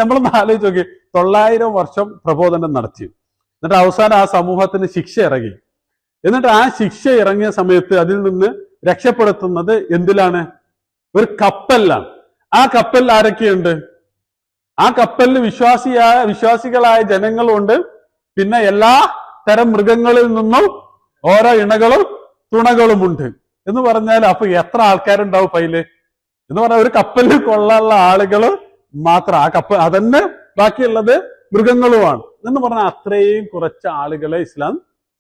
നമ്മളൊന്ന് ആലോചിച്ച് നോക്കി. 900 വർഷം പ്രബോധനം നടത്തി, എന്നിട്ട് അവസാനം ആ സമൂഹത്തിന് ശിക്ഷ ഇറങ്ങി. എന്നിട്ട് ആ ശിക്ഷ ഇറങ്ങിയ സമയത്ത് അതിൽ നിന്ന് രക്ഷപ്പെടുത്തുന്നത് എന്തിലാണ്? ഒരു കപ്പലിലാണ്. ആ കപ്പലിൽ ആരൊക്കെയുണ്ട്? ആ കപ്പലിൽ വിശ്വാസികളായ ജനങ്ങളുണ്ട്. പിന്നെ എല്ലാ തരം മൃഗങ്ങളിൽ നിന്നും ഓരോ ഇണകളും തുണകളുമുണ്ട് എന്ന് പറഞ്ഞാൽ അപ്പൊ എത്ര ആൾക്കാരുണ്ടാവും പൈല് എന്ന് പറഞ്ഞാൽ ഒരു കപ്പലിൽ കൊള്ളാനുള്ള ആളുകൾ മാത്രം. ആ കപ്പൽ അതന്നെ ബാക്കിയുള്ളത് മൃഗങ്ങളുമാണ് എന്ന് പറഞ്ഞാൽ അത്രയും കുറച്ച് ആളുകളെ ഇസ്ലാം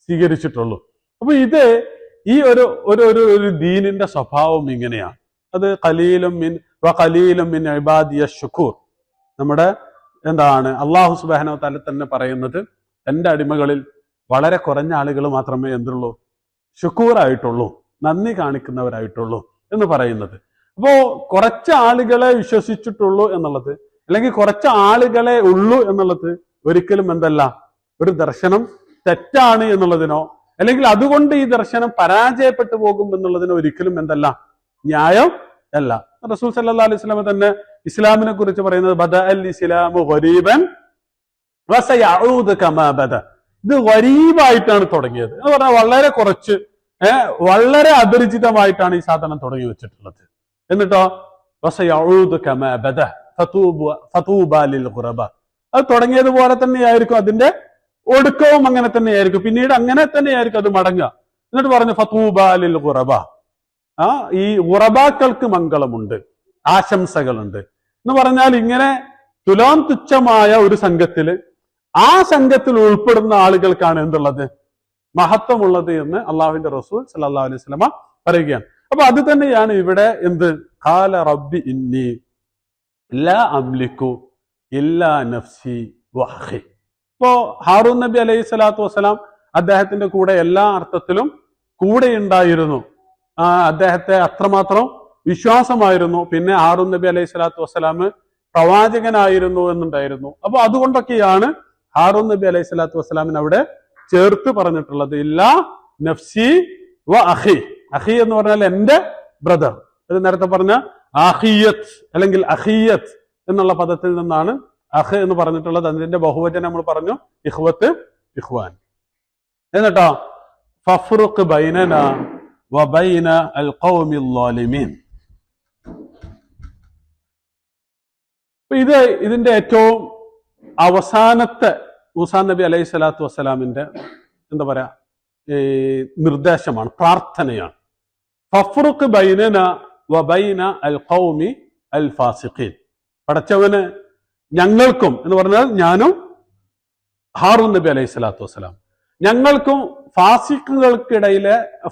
സ്വീകരിച്ചിട്ടുള്ളൂ. അപ്പൊ ഇത് ഈ ഒരു ദീനിന്റെ സ്വഭാവം ഇങ്ങനെയാണ്. അത് ഖലീലും മിൻ ഇബാദിയ ശുക്കൂർ. നമ്മുടെ എന്താണ് അള്ളാഹു സുബ്ഹാനഹു വ തആല തന്നെ പറയുന്നത്, എന്റെ അടിമകളിൽ വളരെ കുറഞ്ഞ ആളുകൾ മാത്രമേ എന്തുള്ളൂ? ശുക്കൂർ ആയിട്ടുള്ളൂ, നന്ദി കാണിക്കുന്നവരായിട്ടുള്ളൂ എന്ന് പറയുന്നത്. അപ്പോ കുറച്ച് ആളുകളെ വിശ്വസിച്ചിട്ടുള്ളൂ എന്നുള്ളത്, അല്ലെങ്കിൽ കുറച്ച് ആളുകളെ ഉള്ളൂ എന്നുള്ളത് ഒരിക്കലും എന്തല്ല, ഒരു ദർശനം തെറ്റാണ് എന്നുള്ളതിനോ അല്ലെങ്കിൽ അതുകൊണ്ട് ഈ ദർശനം പരാജയപ്പെട്ടു പോകും എന്നുള്ളതിനോ ഒരിക്കലും എന്തല്ല, ന്യായം അല്ല. റസൂൽ സല്ലല്ലാഹു അലൈഹി വസല്ലം തന്നെ ഇസ്ലാമിനെ കുറിച്ച് പറയുന്നത് ബദഅൽ ഇസ്ലാമു ഗരീബൻ വസയഊദു കമാ ബദ. ഇത് ഗരീബായിട്ടാണ് തുടങ്ങിയത് എന്ന് പറഞ്ഞാൽ വളരെ കുറച്ച് വളരെ അപരിചിതമായിട്ടാണ് ഈ സാധനം തുടങ്ങി വെച്ചിട്ടുള്ളത്. എന്നിട്ടോ വസയഊദു കമാ ബദ ഫതൂബ ലിൽ ഖുറബ. അത് തുടങ്ങിയതുപോലെ തന്നെയായിരിക്കും അതിന്റെ ഒടുക്കവും അങ്ങനെ തന്നെയായിരിക്കും, പിന്നീട് അങ്ങനെ തന്നെയായിരിക്കും അത് മടങ്ങുക. എന്നിട്ട് പറഞ്ഞു ഫതൂബ ലിൽ ഖുറബ. ഈ ഉറബാക്കൾക്ക് മംഗളമുണ്ട്, ആശംസകളുണ്ട് എന്ന് പറഞ്ഞാൽ ഇങ്ങനെ തുലാം തുച്ഛമായ ഒരു സംഘത്തില് ആ സംഘത്തിൽ ഉൾപ്പെടുന്ന ആളുകൾക്കാണ് എന്തുള്ളത്? മഹത്വമുള്ളത് എന്ന് അള്ളാഹുവിന്റെ റസൂൽ സല്ലല്ലാഹു അലൈഹി വസല്ലമ പറയുകയാണ്. അപ്പൊ അത് തന്നെയാണ് ഇവിടെ എന്ത്? ഖാല റബ്ബി ഇന്നി ലാ അംലികു ഇല്ലാ നഫ്സി വഅഖി. ഇപ്പോ ഹാറൂൻ നബി അലൈഹി സ്വലാത്തു വസ്സലാം അദ്ദേഹത്തിന്റെ കൂടെ എല്ലാ അർത്ഥത്തിലും കൂടെ ഉണ്ടായിരുന്നു. അദ്ദേഹത്തെ അത്രമാത്രം വിശ്വാസമായിരുന്നു. പിന്നെ ഹാറൂൻ നബി അലൈഹി സ്വലാത്തു വസ്സലാം പ്രവാചകനായിരുന്നു എന്നുണ്ടായിരുന്നു. അപ്പൊ അതുകൊണ്ടൊക്കെയാണ് ഹാറൂൻ നബി അലൈഹി സ്വലാത്തു വസ്സലാമിന് അവിടെ ചേർത്ത് പറഞ്ഞിട്ടുള്ളത് ഇല്ലാ നഫ്സി വ അഖി. അഖി എന്ന് പറഞ്ഞാൽ എന്റെ ബ്രദർ. അത് നേരത്തെ പറഞ്ഞ അഖിയത്ത് അല്ലെങ്കിൽ അഖിയത്ത് എന്നുള്ള പദത്തിൽ നിന്നാണ് അഖ് എന്ന് പറഞ്ഞിട്ടുള്ളത്. അതിന്റെ ബഹുവചനം നമ്മൾ പറഞ്ഞു ഇഖ്വത്ത്, ഇഖ്വാൻ. എന്നിട്ടോ ഫഫ്റുഖ് ബൈനന വബൈന അൽ ഖൗമിൽ ളാലിമീൻ. ഇത് ഇതിന്റെ ഏറ്റവും അവസാനത്തെ മൂസാ നബി അലൈഹി സ്വലാത്തു വസ്സലാമിന്റെ എന്താ പറയാ നിർദ്ദേശമാണ്, പ്രാർത്ഥനയാണ്. ഫഫ്റുഖ് ബൈനന വബൈന അൽ ഖൗമി അൽ ഫാസിഖീൻ. പടച്ചവന് ഞങ്ങൾക്കും എന്ന് പറഞ്ഞാൽ ഞാനും ഹാറൂൻ നബി അലൈഹി സ്വലാത്തു വസ്സലാം, ഞങ്ങൾക്കും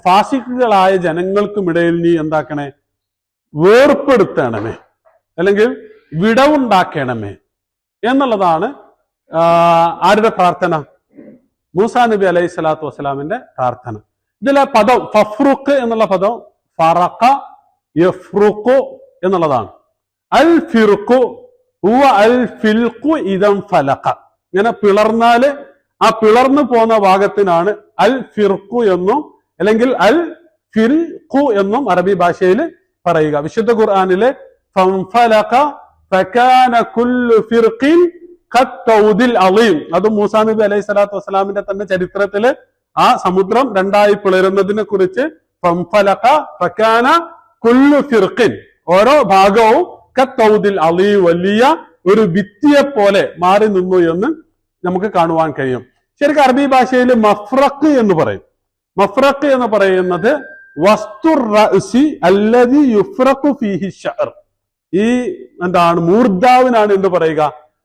ഫാസിഖുകളായ ജനങ്ങൾക്കും ഇടയിൽ നീ എന്താക്കണേ? വേർപ്പെടുത്തണമേ, അല്ലെങ്കിൽ വിടവുണ്ടാക്കണമേ എന്നുള്ളതാണ് ആരുടെ പ്രാർത്ഥന? മൂസാ നബി അലൈഹി സ്വലാത്തു വസ്സലാമിന്റെ പ്രാർത്ഥന. ഇതിലെ പദം ഫഫ്റുഖ് എന്നുള്ള പദം ഫറഖ യഫ്റുഖു എന്നുള്ളതാണ്. അൽ ഫിർഖു ഹുവ അൽ ഫിൽഖു ഇദം ഫലഖ. ഇങ്ങനെ പിളർന്നാല് ആ പിളർന്നു പോന്ന ഭാഗത്തിനാണ് അൽ ഫിർഖു എന്നും അല്ലെങ്കിൽ അൽ ഫിൽഖു എന്നും അറബി ഭാഷയിൽ പറയുക. വിശുദ്ധ ഖുർആനിലെ ഫൻഫലഖ ഫകാന കുല്ലു ഫിർഖിൻ കത്തൗദിൽ അളീം, അത് മൂസാ നബി അലൈഹി സ്വലാത്തു വസ്സലാമിന്റെ തന്നെ ചരിത്രത്തില് ആ സമുദ്രം രണ്ടായി പിളരുന്നതിനെ കുറിച്ച് ഫൻഫലഖ ഫകാന കുല്ലു ഫിർഖിൻ, ഓരോ ഭാഗവും കത്തൗദിൽ അളീം, വലിയ ഒരു ഭിത്തിയെ പോലെ മാറി നിന്നു എന്ന് നമുക്ക് കാണുവാൻ കഴിയും. ശരിക്കും അറബി ഭാഷയിൽ മഫ്രഖ് എന്ന് പറയും. മഫ്രഖ് എന്ന് പറയുന്നത് വസ്തുർ റഅസി അല്ലദി യുഫ്രഖു ഫീഹി ശഅർ. ഈ എന്താണ് മൂർധാവിനാണ് എന്ത് പറയുക?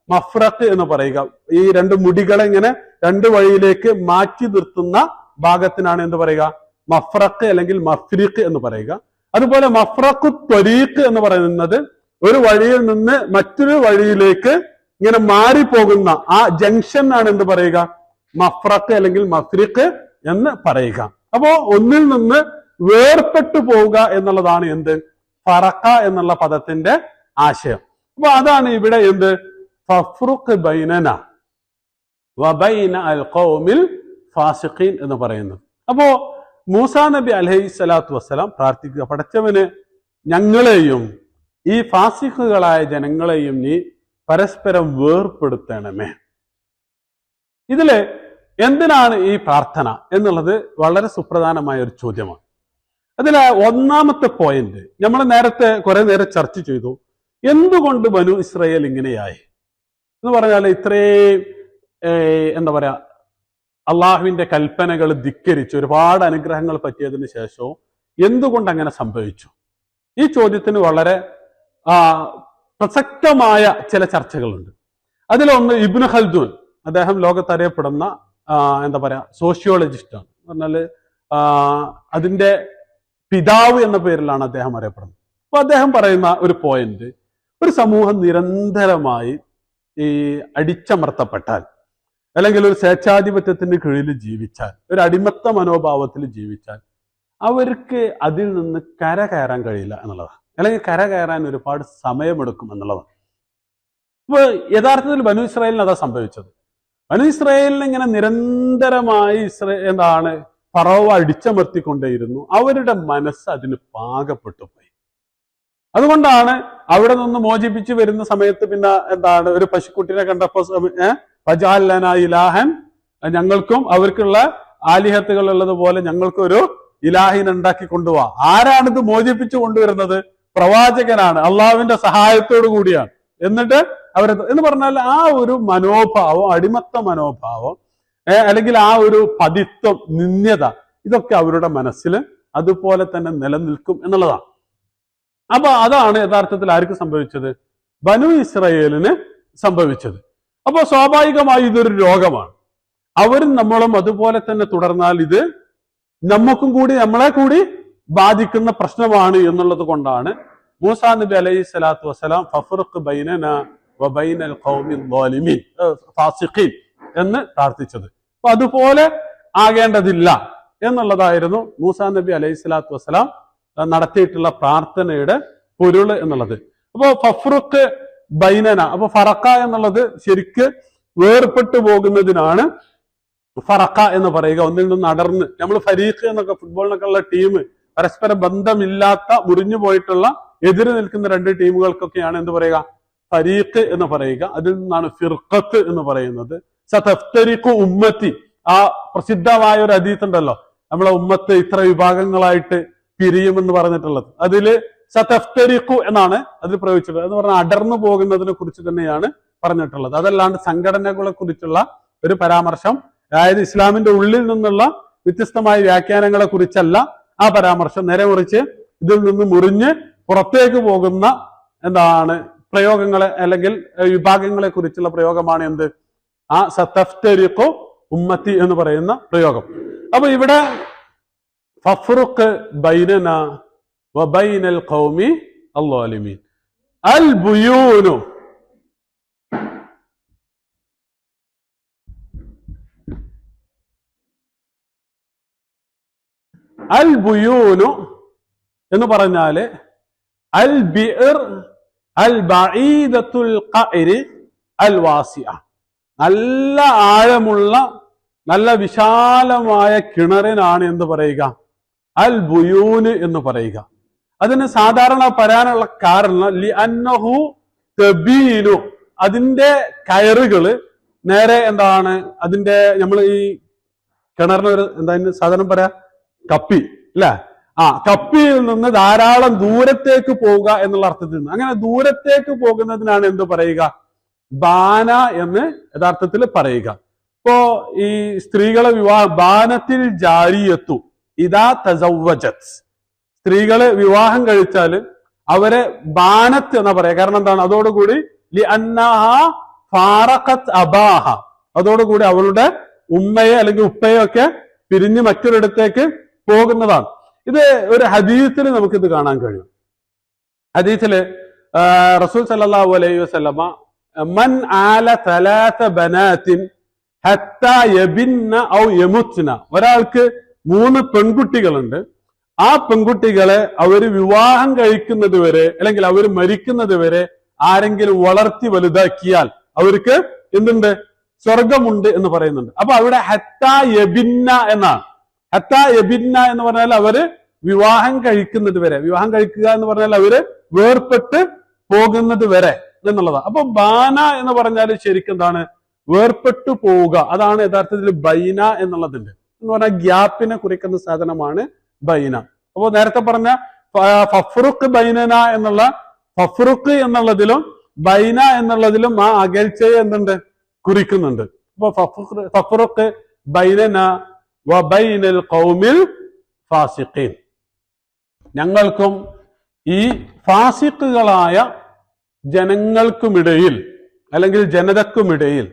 മഫ്രഖ് എന്ന് പറയുക. ഈ രണ്ട് മുടികളെ ഇങ്ങനെ രണ്ട് വഴിയിലേക്ക് മാറ്റി നിർത്തുന്ന ഭാഗത്തിനാണ് എന്ത് പറയുക? മഫ്രഖ് അല്ലെങ്കിൽ മഫ്രിഖ് എന്ന് പറയുക. അതുപോലെ മഫ്രഖു ത്വരീഖ് എന്ന് പറയുന്നത് ഒരു വഴിയിൽ നിന്ന് മറ്റൊരു വഴിയിലേക്ക് ഇങ്ങനെ മാറിപ്പോകുന്ന ആ ജംഗ്ഷൻ ആണ് എന്ത് പറയുക? മഫ്രഖ് അല്ലെങ്കിൽ മഫ്രിഖ് എന്ന് പറയുക. അപ്പോ ഒന്നിൽ നിന്ന് വേർപെട്ടു പോവുക എന്നുള്ളതാണ് എന്ത്? ഫറഖ എന്നുള്ള പദത്തിന്റെ ആശയം. അപ്പൊ അതാണ് ഇവിടെ എന്ത് ഫഫ്റുഖ് ബൈനന വബൈന അൽ ഖൗമിൽ ഫാസിഖീൻ എന്ന് പറയുന്നത്. അപ്പോ മൂസാ നബി അലൈഹി സ്വലാത്തു വസ്സലാം പ്രാർത്ഥിക്കുക, പടച്ചവന് ഞങ്ങളെയും ഈ ഫാസിഖുകളായ ജനങ്ങളെയും നീ പരസ്പരം വേർപ്പെടുത്തണമേ. ഇതില് എന്തിനാണ് ഈ പ്രാർത്ഥന എന്നുള്ളത് വളരെ സുപ്രധാനമായ ഒരു ചോദ്യമാണ്. അതിലെ ഒന്നാമത്തെ പോയിന്റ് നമ്മൾ നേരത്തെ കുറെ നേരം ചർച്ച ചെയ്തു. എന്തുകൊണ്ട് ബനു ഇസ്രായേൽ ഇങ്ങനെയായി എന്ന് പറഞ്ഞാൽ ഇത്രയും എന്താ പറയാ അള്ളാഹുവിന്റെ കൽപ്പനകൾ ധിക്കരിച്ച് ഒരുപാട് അനുഗ്രഹങ്ങൾ പറ്റിയതിന് ശേഷവും എന്തുകൊണ്ട് അങ്ങനെ സംഭവിച്ചു? ഈ ചോദ്യത്തിന് വളരെ പ്രസക്തമായ ചില ചർച്ചകളുണ്ട്. അതിലൊന്ന് ഇബ്നു ഖൽദൂൻ, അദ്ദേഹം ലോകത്തറിയപ്പെടുന്ന എന്താ പറയാ സോഷ്യോളജിസ്റ്റാണ്. പറഞ്ഞാല് അതിന്റെ പിതാവ് എന്ന പേരിലാണ് അദ്ദേഹം അറിയപ്പെടുന്നത്. അപ്പൊ അദ്ദേഹം പറയുന്ന ഒരു പോയിന്റ്, ഒരു സമൂഹം നിരന്തരമായി ഈ അടിച്ചമർത്തപ്പെട്ടാൽ അല്ലെങ്കിൽ ഒരു സ്വേച്ഛാധിപത്യത്തിന്റെ കീഴിൽ ജീവിച്ചാൽ, ഒരു അടിമത്ത മനോഭാവത്തിൽ ജീവിച്ചാൽ അവർക്ക് അതിൽ നിന്ന് കരകയറാൻ കഴിയില്ല എന്നുള്ളതാണ്. അല്ലെങ്കിൽ കരകയറാൻ ഒരുപാട് സമയമെടുക്കും എന്നുള്ളതാണ്. അപ്പൊ യഥാർത്ഥത്തിൽ ബനു ഇസ്രായേലിന് അതാ സംഭവിച്ചത്. ബനു ഇസ്രായേലിന് ഇങ്ങനെ നിരന്തരമായി എന്താണ് ഫറോവ അടിച്ചമർത്തിക്കൊണ്ടേയിരുന്നു. അവരുടെ മനസ്സ് അതിന് പാകപ്പെട്ടു പോയി. അതുകൊണ്ടാണ് അവിടെ നിന്ന് മോചിപ്പിച്ചു വരുന്ന സമയത്ത് പിന്നെ എന്താണ് ഒരു പശുക്കുട്ടിനെ കണ്ടപ്പോ ഫജഅൽനാ ഇലാഹൻ, ഞങ്ങൾക്കും അവർക്കുള്ള ആലിഹത്തുകൾ ഉള്ളതുപോലെ ഞങ്ങൾക്കൊരു ഇലാഹിനെ ഉണ്ടാക്കി കൊണ്ടുപോവാ. ആരാണിത് മോചിപ്പിച്ചു കൊണ്ടുവരുന്നത്? പ്രവാചകനാണ്, അള്ളാഹുവിന്റെ സഹായത്തോടു കൂടിയാണ്. എന്നിട്ട് എന്ന് പറഞ്ഞാൽ ആ ഒരു മനോഭാവം, അടിമത്ത മനോഭാവം അല്ലെങ്കിൽ ആ ഒരു പതിത്വം, നിന്ദ്യത, ഇതൊക്കെ അവരുടെ മനസ്സിൽ അതുപോലെ തന്നെ നിലനിൽക്കും എന്നുള്ളതാണ്. അപ്പൊ അതാണ് യഥാർത്ഥത്തിൽ ആർക്ക് സംഭവിച്ചത്? ബനു ഇസ്രായേലിന് സംഭവിച്ചത്. അപ്പൊ സ്വാഭാവികമായി ഇതൊരു രോഗമാണ്. അവരും നമ്മളും അതുപോലെ തന്നെ തുടർന്നാൽ ഇത് നമുക്കും കൂടി, നമ്മളെ കൂടി ബാധിക്കുന്ന പ്രശ്നമാണ് എന്നുള്ളത് കൊണ്ടാണ് മൂസാ നബി അലൈഹി സ്വലാത്തു വസ്സലാം ഫഫ്റുഖ് ബൈനന വബൈനൽ ഖൗമിൽ ളാലിമീൻ ഫാസിഖീൻ എന്ന് പ്രാർത്ഥിച്ചത്. അപ്പൊ അതുപോലെ ആകേണ്ടതില്ല എന്നുള്ളതായിരുന്നു മൂസാ നബി അലൈഹി സ്വലാത്തു വസ്സലാം നടത്തിയിട്ടുള്ള പ്രാർത്ഥനയുടെ പൊരുള് എന്നുള്ളത്. അപ്പോ ഫഫ്റുഖ് ബൈനന, അപ്പൊ ഫറക്ക എന്നുള്ളത് ശരിക്ക് വേർപെട്ടു പോകുന്നതിനാണ് ഫറക്ക എന്ന് പറയുക. ഒന്നിൽ നിന്ന് അടർന്ന്, നമ്മൾ ഫരീഖ് എന്നൊക്കെ ഫുട്ബോളിനൊക്കെ ഉള്ള ടീം, പരസ്പര ബന്ധമില്ലാത്ത മുറിഞ്ഞു പോയിട്ടുള്ള എതിര് നിൽക്കുന്ന രണ്ട് ടീമുകൾക്കൊക്കെയാണ് എന്ത് പറയുക? ഫരീഖ് എന്ന് പറയുക. അതിൽ നിന്നാണ് ഫിർഖത്ത് എന്ന് പറയുന്നത്. സതഫ്തരിഖു ഉമ്മത്തി, ആ പ്രസിദ്ധമായ ഒരു ഹദീസ് ഉണ്ടല്ലോ, നമ്മളെ ഉമ്മത്ത് ഇത്ര വിഭാഗങ്ങളായിട്ട് പിരിയുമെന്ന് പറഞ്ഞിട്ടുള്ളത്. അതില് സതഫ്തരിഖു എന്നാണ് അതിൽ പ്രയോഗിച്ചിട്ടുള്ളത്. എന്ന് പറഞ്ഞാൽ അടർന്നു പോകുന്നതിനെ കുറിച്ച് തന്നെയാണ് പറഞ്ഞിട്ടുള്ളത്. അതല്ലാണ്ട് സംഘടനകളെ കുറിച്ചുള്ള ഒരു പരാമർശം, അതായത് ഇസ്ലാമിന്റെ ഉള്ളിൽ നിന്നുള്ള വ്യത്യസ്തമായ വ്യാഖ്യാനങ്ങളെ കുറിച്ചല്ല ആ പരാമർശം. നേരെ മറിച്ച് ഇതിൽ നിന്ന് മുറിഞ്ഞ് പുറത്തേക്ക് പോകുന്ന എന്താണ് പ്രയോഗങ്ങളെ അല്ലെങ്കിൽ വിഭാഗങ്ങളെ കുറിച്ചുള്ള പ്രയോഗമാണ് എന്ത്? ആ സതഫ്തരിഖു ഉമ്മത്തി എന്ന് പറയുന്ന പ്രയോഗം. അപ്പൊ ഇവിടെ ഫഫ്റുഖ് ബൈനന വബൈനൽ ഖൗമി അൽളാലിമീൻ അൽ ബുയൂനു, അൽ ബുയൂനു എന്ന് പറഞ്ഞാല് അൽ ബിർ അൽ ബഈദത്തുൽ ഖഅരി അൽ വാസിഅ, നല്ല ആഴമുള്ള നല്ല വിശാലമായ കിണറിനാണ് എന്ത് പറയുക? അൽ ബുയൂന് എന്ന് പറയുക. അതിന് സാധാരണ പറയാനുള്ള കാരണം ലി അന്നഹു തബീനു, അതിന്റെ കയറുകള് നേരെ എന്താണ് അതിന്റെ നമ്മൾ ഈ കിണറിന് ഒരു എന്താ സാധാരണ പറയാ കപ്പി അല്ലെ, കപ്പിയിൽ നിന്ന് ധാരാളം ദൂരത്തേക്ക് പോവുക എന്നുള്ള അർത്ഥത്തിൽ നിന്ന് അങ്ങനെ ദൂരത്തേക്ക് പോകുന്നതിനാണ് എന്ത് പറയുക? ബാന എന്ന് യഥാർത്ഥത്തിൽ പറയുക. ഇപ്പോ ഈ സ്ത്രീകളെ ബാനത്തിൽ ജാരിയത്തു ഇദാ തസവ്വജത്, സ്ത്രീകളെ വിവാഹം കഴിച്ചാൽ അവരെ ബാനത്ത് എന്നാ പറയാ. കാരണം എന്താണ്? അതോടുകൂടി ലി അന്നഹ ഫാറഖത് അബാഹ, അതോടുകൂടി അവളുടെ ഉമ്മയെ അല്ലെങ്കിൽ ഉപ്പയെ ഒക്കെ പിരിഞ്ഞ് മറ്റൊരിടത്തേക്ക് പോകുന്നതാണ്. ഇത് ഒരു ഹദീസിൽ നമുക്കിത് കാണാൻ കഴിയും. ഹദീസില് റസൂൽ സല്ലല്ലാഹു അലൈഹി വസല്ലമ മൻ ആല സലാസ ബനാത്തിൻ ഹത്താ യബിന്ന ഔ യമുത്ന, ഒരാൾക്ക് 3 പെൺകുട്ടികളുണ്ട്. ആ പെൺകുട്ടികളെ അവർ വിവാഹം കഴിക്കുന്നത് വരെ അല്ലെങ്കിൽ അവർ മരിക്കുന്നത് വരെ ആരെങ്കിലും വളർത്തി വലുതാക്കിയാൽ അവർക്ക് എന്തുണ്ട്? സ്വർഗമുണ്ട് എന്ന് പറയുന്നുണ്ട്. അപ്പൊ അവിടെ ഹത്താ യബിന്ന എന്നാണ്. ഹത്താ യബിന്ന എന്ന് പറഞ്ഞാൽ അവര് വിവാഹം കഴിക്കുന്നത് വരെ, വിവാഹം കഴിക്കുക എന്ന് പറഞ്ഞാൽ അവര് വേർപെട്ട് പോകുന്നത് വരെ എന്നുള്ളതാണ്. അപ്പൊ ബാന എന്ന് പറഞ്ഞാൽ ശരിക്കും എന്താണ്? വേർപെട്ടു പോവുക. അതാണ് യഥാർത്ഥത്തിൽ ബൈന എന്നുള്ളതിന്റെ എന്ന് പറഞ്ഞാൽ ഗ്യാപ്പിനെ കുറിക്കുന്ന സാധനമാണ് ബൈന. അപ്പൊ നേരത്തെ പറഞ്ഞ ഫഫ്റുഖ് ബൈനന എന്നുള്ള ഫഫ്റുഖ് എന്നുള്ളതിലും ബൈന എന്നുള്ളതിലും ആ അകൽച്ചയെ എന്തുണ്ട്? കുറിക്കുന്നുണ്ട്. അപ്പൊ ഫഫ്റുഖ് ബൈനന വ ബൈനൽ ഖൗമിൽ ഫാസിഖീൻ, ഞങ്ങൾക്കും ഈ ഫാസിഖുകളായ ജനങ്ങൾക്കുമിടയിൽ അല്ലെങ്കിൽ ജനതക്കുമിടയിൽ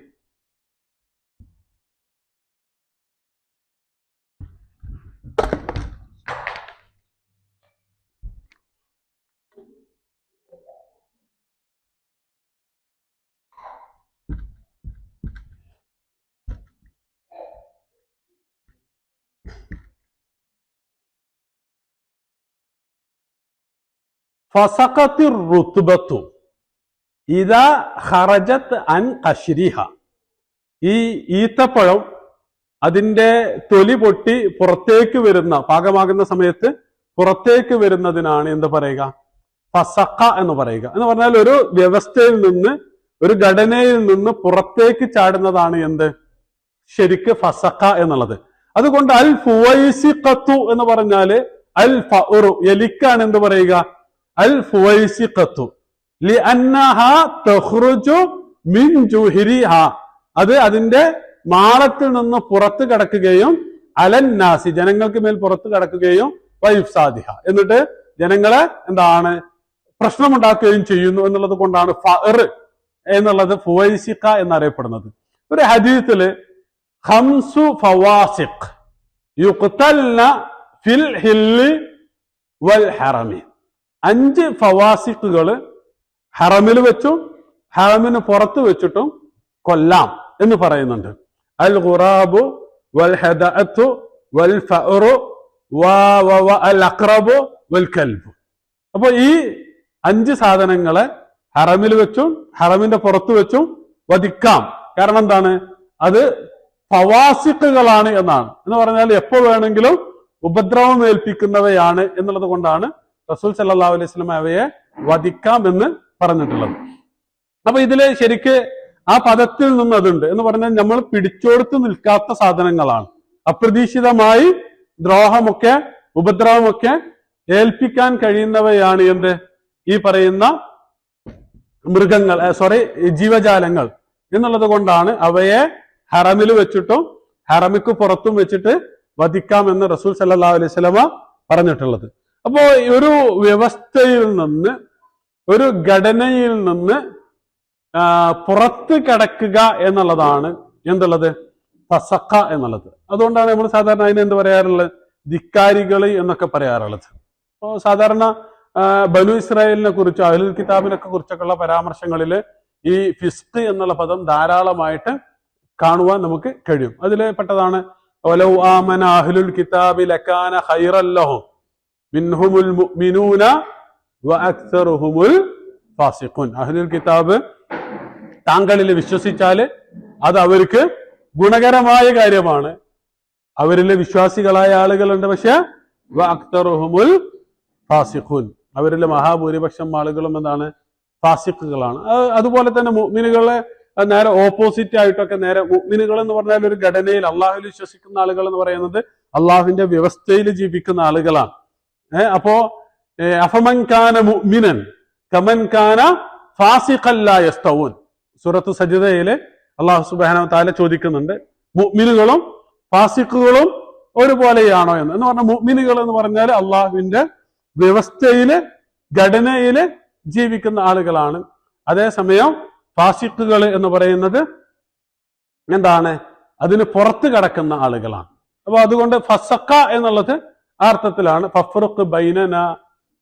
ഫസഖത്തിർ റുത്ബത്തു ഇദാ ഖറജത് അൻ ഖശ്രിഹ, ഈ ഈത്തപ്പഴം അതിന്റെ തൊലി പൊട്ടി പുറത്തേക്ക് വരുന്ന, പാകമാകുന്ന സമയത്ത് പുറത്തേക്ക് വരുന്നതിനാണ് എന്ത് പറയുക? ഫസഖ എന്ന് പറയുക. എന്ന് പറഞ്ഞാൽ ഒരു വ്യവസ്ഥയിൽ നിന്ന്, ഒരു ഘടനയിൽ നിന്ന് പുറത്തേക്ക് ചാടുന്നതാണ് എന്ത്? ശരിക്ക് ഫസഖ എന്നുള്ളത്. അതുകൊണ്ട് അൽ ഫുവൈസിഖത്തു എന്ന് പറഞ്ഞാല് അൽ ഫഉറു, എലിക്കാണ് എന്ത് പറയുക? അൽ ഫുവൈസിഖത്തു ലിഅന്നഹാ തഖ്റുജു മിൻ ജുഹരിഹ, അത് അതിന്റെ മാളത്തിൽ നിന്ന് പുറത്ത് കടക്കുകയും അലന്നാസി, ജനങ്ങൾക്ക് മേൽ പുറത്ത് കടക്കുകയും വൈഫ്സാദിഹ, എന്നിട്ട് ജനങ്ങളെ എന്താണ്? പ്രശ്നമുണ്ടാക്കുകയും ചെയ്യുന്നു എന്നുള്ളത് കൊണ്ടാണ് ഫഅർ എന്നുള്ളത് ഫുവൈസിഖ എന്നറിയപ്പെടുന്നത്. ഒരു ഹദീസില് ഖംസു ഫവാസിഖ് യുഖ്തൽന ഫിൽ ഹില്ലി വൽ ഹറമി, 5 ഫവാസിഖുകൾ ഹറമിൽ വെച്ചും ഹറമിന് പുറത്ത് വെച്ചിട്ടും കൊല്ലാം എന്ന് പറയുന്നുണ്ട്. അൽ ഖുറാബു വൽ ഹദഅത്തു വൽ ഫഅറു വൽ അഖ്റബു വൽ കൽബു. അപ്പൊ ഈ 5 സാധനങ്ങളെ ഹറമിൽ വെച്ചും ഹറമിന്റെ പുറത്ത് വെച്ചും വധിക്കാം. കാരണം എന്താണ്? അത് ഫവാസിഖുകളാണ് എന്നാണ്. എന്ന് പറഞ്ഞാൽ എപ്പോ വേണമെങ്കിലും ഉപദ്രവം ഏൽപ്പിക്കുന്നവയാണ് എന്നുള്ളത് കൊണ്ടാണ് റസൂൽ സല്ലല്ലാഹു അലൈഹി വസല്ലം അവയെ വധിക്കാം എന്ന് പറഞ്ഞിട്ടുള്ളത്. അപ്പൊ ഇതില് ശരിക്ക് ആ പദത്തിൽ നിന്ന് അതുണ്ട് എന്ന് പറഞ്ഞാൽ നമ്മൾ പിടിച്ചോടുത്ത് നിൽക്കാത്ത സാധനങ്ങളാണ്. അപ്രതീക്ഷിതമായി ദ്രോഹമൊക്കെ ഉപദ്രവമൊക്കെ ഏൽപ്പിക്കാൻ കഴിയുന്നവയാണ് എന്ത്? ഈ പറയുന്ന മൃഗങ്ങൾ, ജീവജാലങ്ങൾ എന്നുള്ളത് കൊണ്ടാണ് അവയെ ഹറമിൽ വെച്ചിട്ടും ഹറമിക്ക് പുറത്തും വെച്ചിട്ട് വധിക്കാം എന്ന് റസൂൽ സല്ലല്ലാഹു അലൈഹി വസല്ലമ പറഞ്ഞിട്ടുള്ളത്. അപ്പോ ഒരു വ്യവസ്ഥയിൽ നിന്ന്, ഒരു ഘടനയിൽ നിന്ന് പുറത്ത് കിടക്കുക എന്നുള്ളതാണ് എന്തുള്ളത്? ഫസഖ എന്നുള്ളത്. അതുകൊണ്ടാണ് നമ്മൾ സാധാരണ അതിന് എന്ത് പറയാറുള്ളത്? ധിക്കാരികൾ എന്നൊക്കെ പറയാറുള്ളത്. അപ്പോൾ സാധാരണ ബനു ഇസ്രായേലിനെ കുറിച്ച്, അഹ്ലുൽ കിതാബിനൊക്കെ കുറിച്ചൊക്കെയുള്ള പരാമർശങ്ങളിൽ ഈ ഫിസ്ഖ് എന്നുള്ള പദം ധാരാളമായിട്ട് കാണുവാൻ നമുക്ക് കഴിയും. അതിൽ പെട്ടതാണ് വലൗ ആമന അഹ്ലുൽ കിതാബി ലകാന ഖൈറൻ ലഹും മിൻഹുമുൽ മുഅ്മിനൂന വഅക്സറുഹുമുൽ ഫാസിഖൂൻ. അഹ്ലുൽ കിതാബ് താങ്കളിൽ വിശ്വസിച്ചാൽ അത് അവർക്ക് ഗുണകരമായ കാര്യമാണ്. അവരിൽ വിശ്വാസികളായ ആളുകളുണ്ട്, പക്ഷെ വഅക്സറുഹുമുൽ ഫാസിഖൂൻ, അവരിൽ മഹാഭൂരിപക്ഷം ആളുകളും എന്താണ്? ഫാസിഖുകളാണ്. അതുപോലെ തന്നെ മുഅ്മിനുകളെ നേരെ ഓപ്പോസിറ്റ് ആയിട്ടൊക്കെ, നേരെ മുഅ്മിനുകൾ എന്ന് പറഞ്ഞാൽ ഒരു ഘടനയിൽ അള്ളാഹുവിൽ വിശ്വസിക്കുന്ന ആളുകൾ എന്ന് പറയുന്നത് അള്ളാഹുവിന്റെ വ്യവസ്ഥയിൽ ജീവിക്കുന്ന ആളുകളാണ്. അപ്പോ അഫമൻ കാന മുഅ്മിനൻ കമൻ കാന ഫാസിഖൻ ലാ യസ്തവൂൻ, സൂറത്തു സജ്ദയിൽ അള്ളാഹു സുബ്ഹാനഹു വ തആല ചോദിക്കുന്നുണ്ട്, മുഅ്മിനുകളും ഫാസിഖുകളും ഒരുപോലെയാണോ എന്ന്. എന്ന് പറഞ്ഞാൽ മുഅ്മിനുകൾ എന്ന് പറഞ്ഞാൽ അള്ളാഹുവിന്റെ വ്യവസ്ഥയില്, ഘടനയില് ജീവിക്കുന്ന ആളുകളാണ്. അതേസമയം ഫാസിഖുകൾ എന്ന് പറയുന്നത് എന്താണ്? അതിന് പുറത്ത് കടക്കുന്ന ആളുകളാണ്. അപ്പൊ അതുകൊണ്ട് ഫസഖ എന്നുള്ളത് ആ അർത്ഥത്തിലാണ് ഫഫ്റുഖ് ബൈനന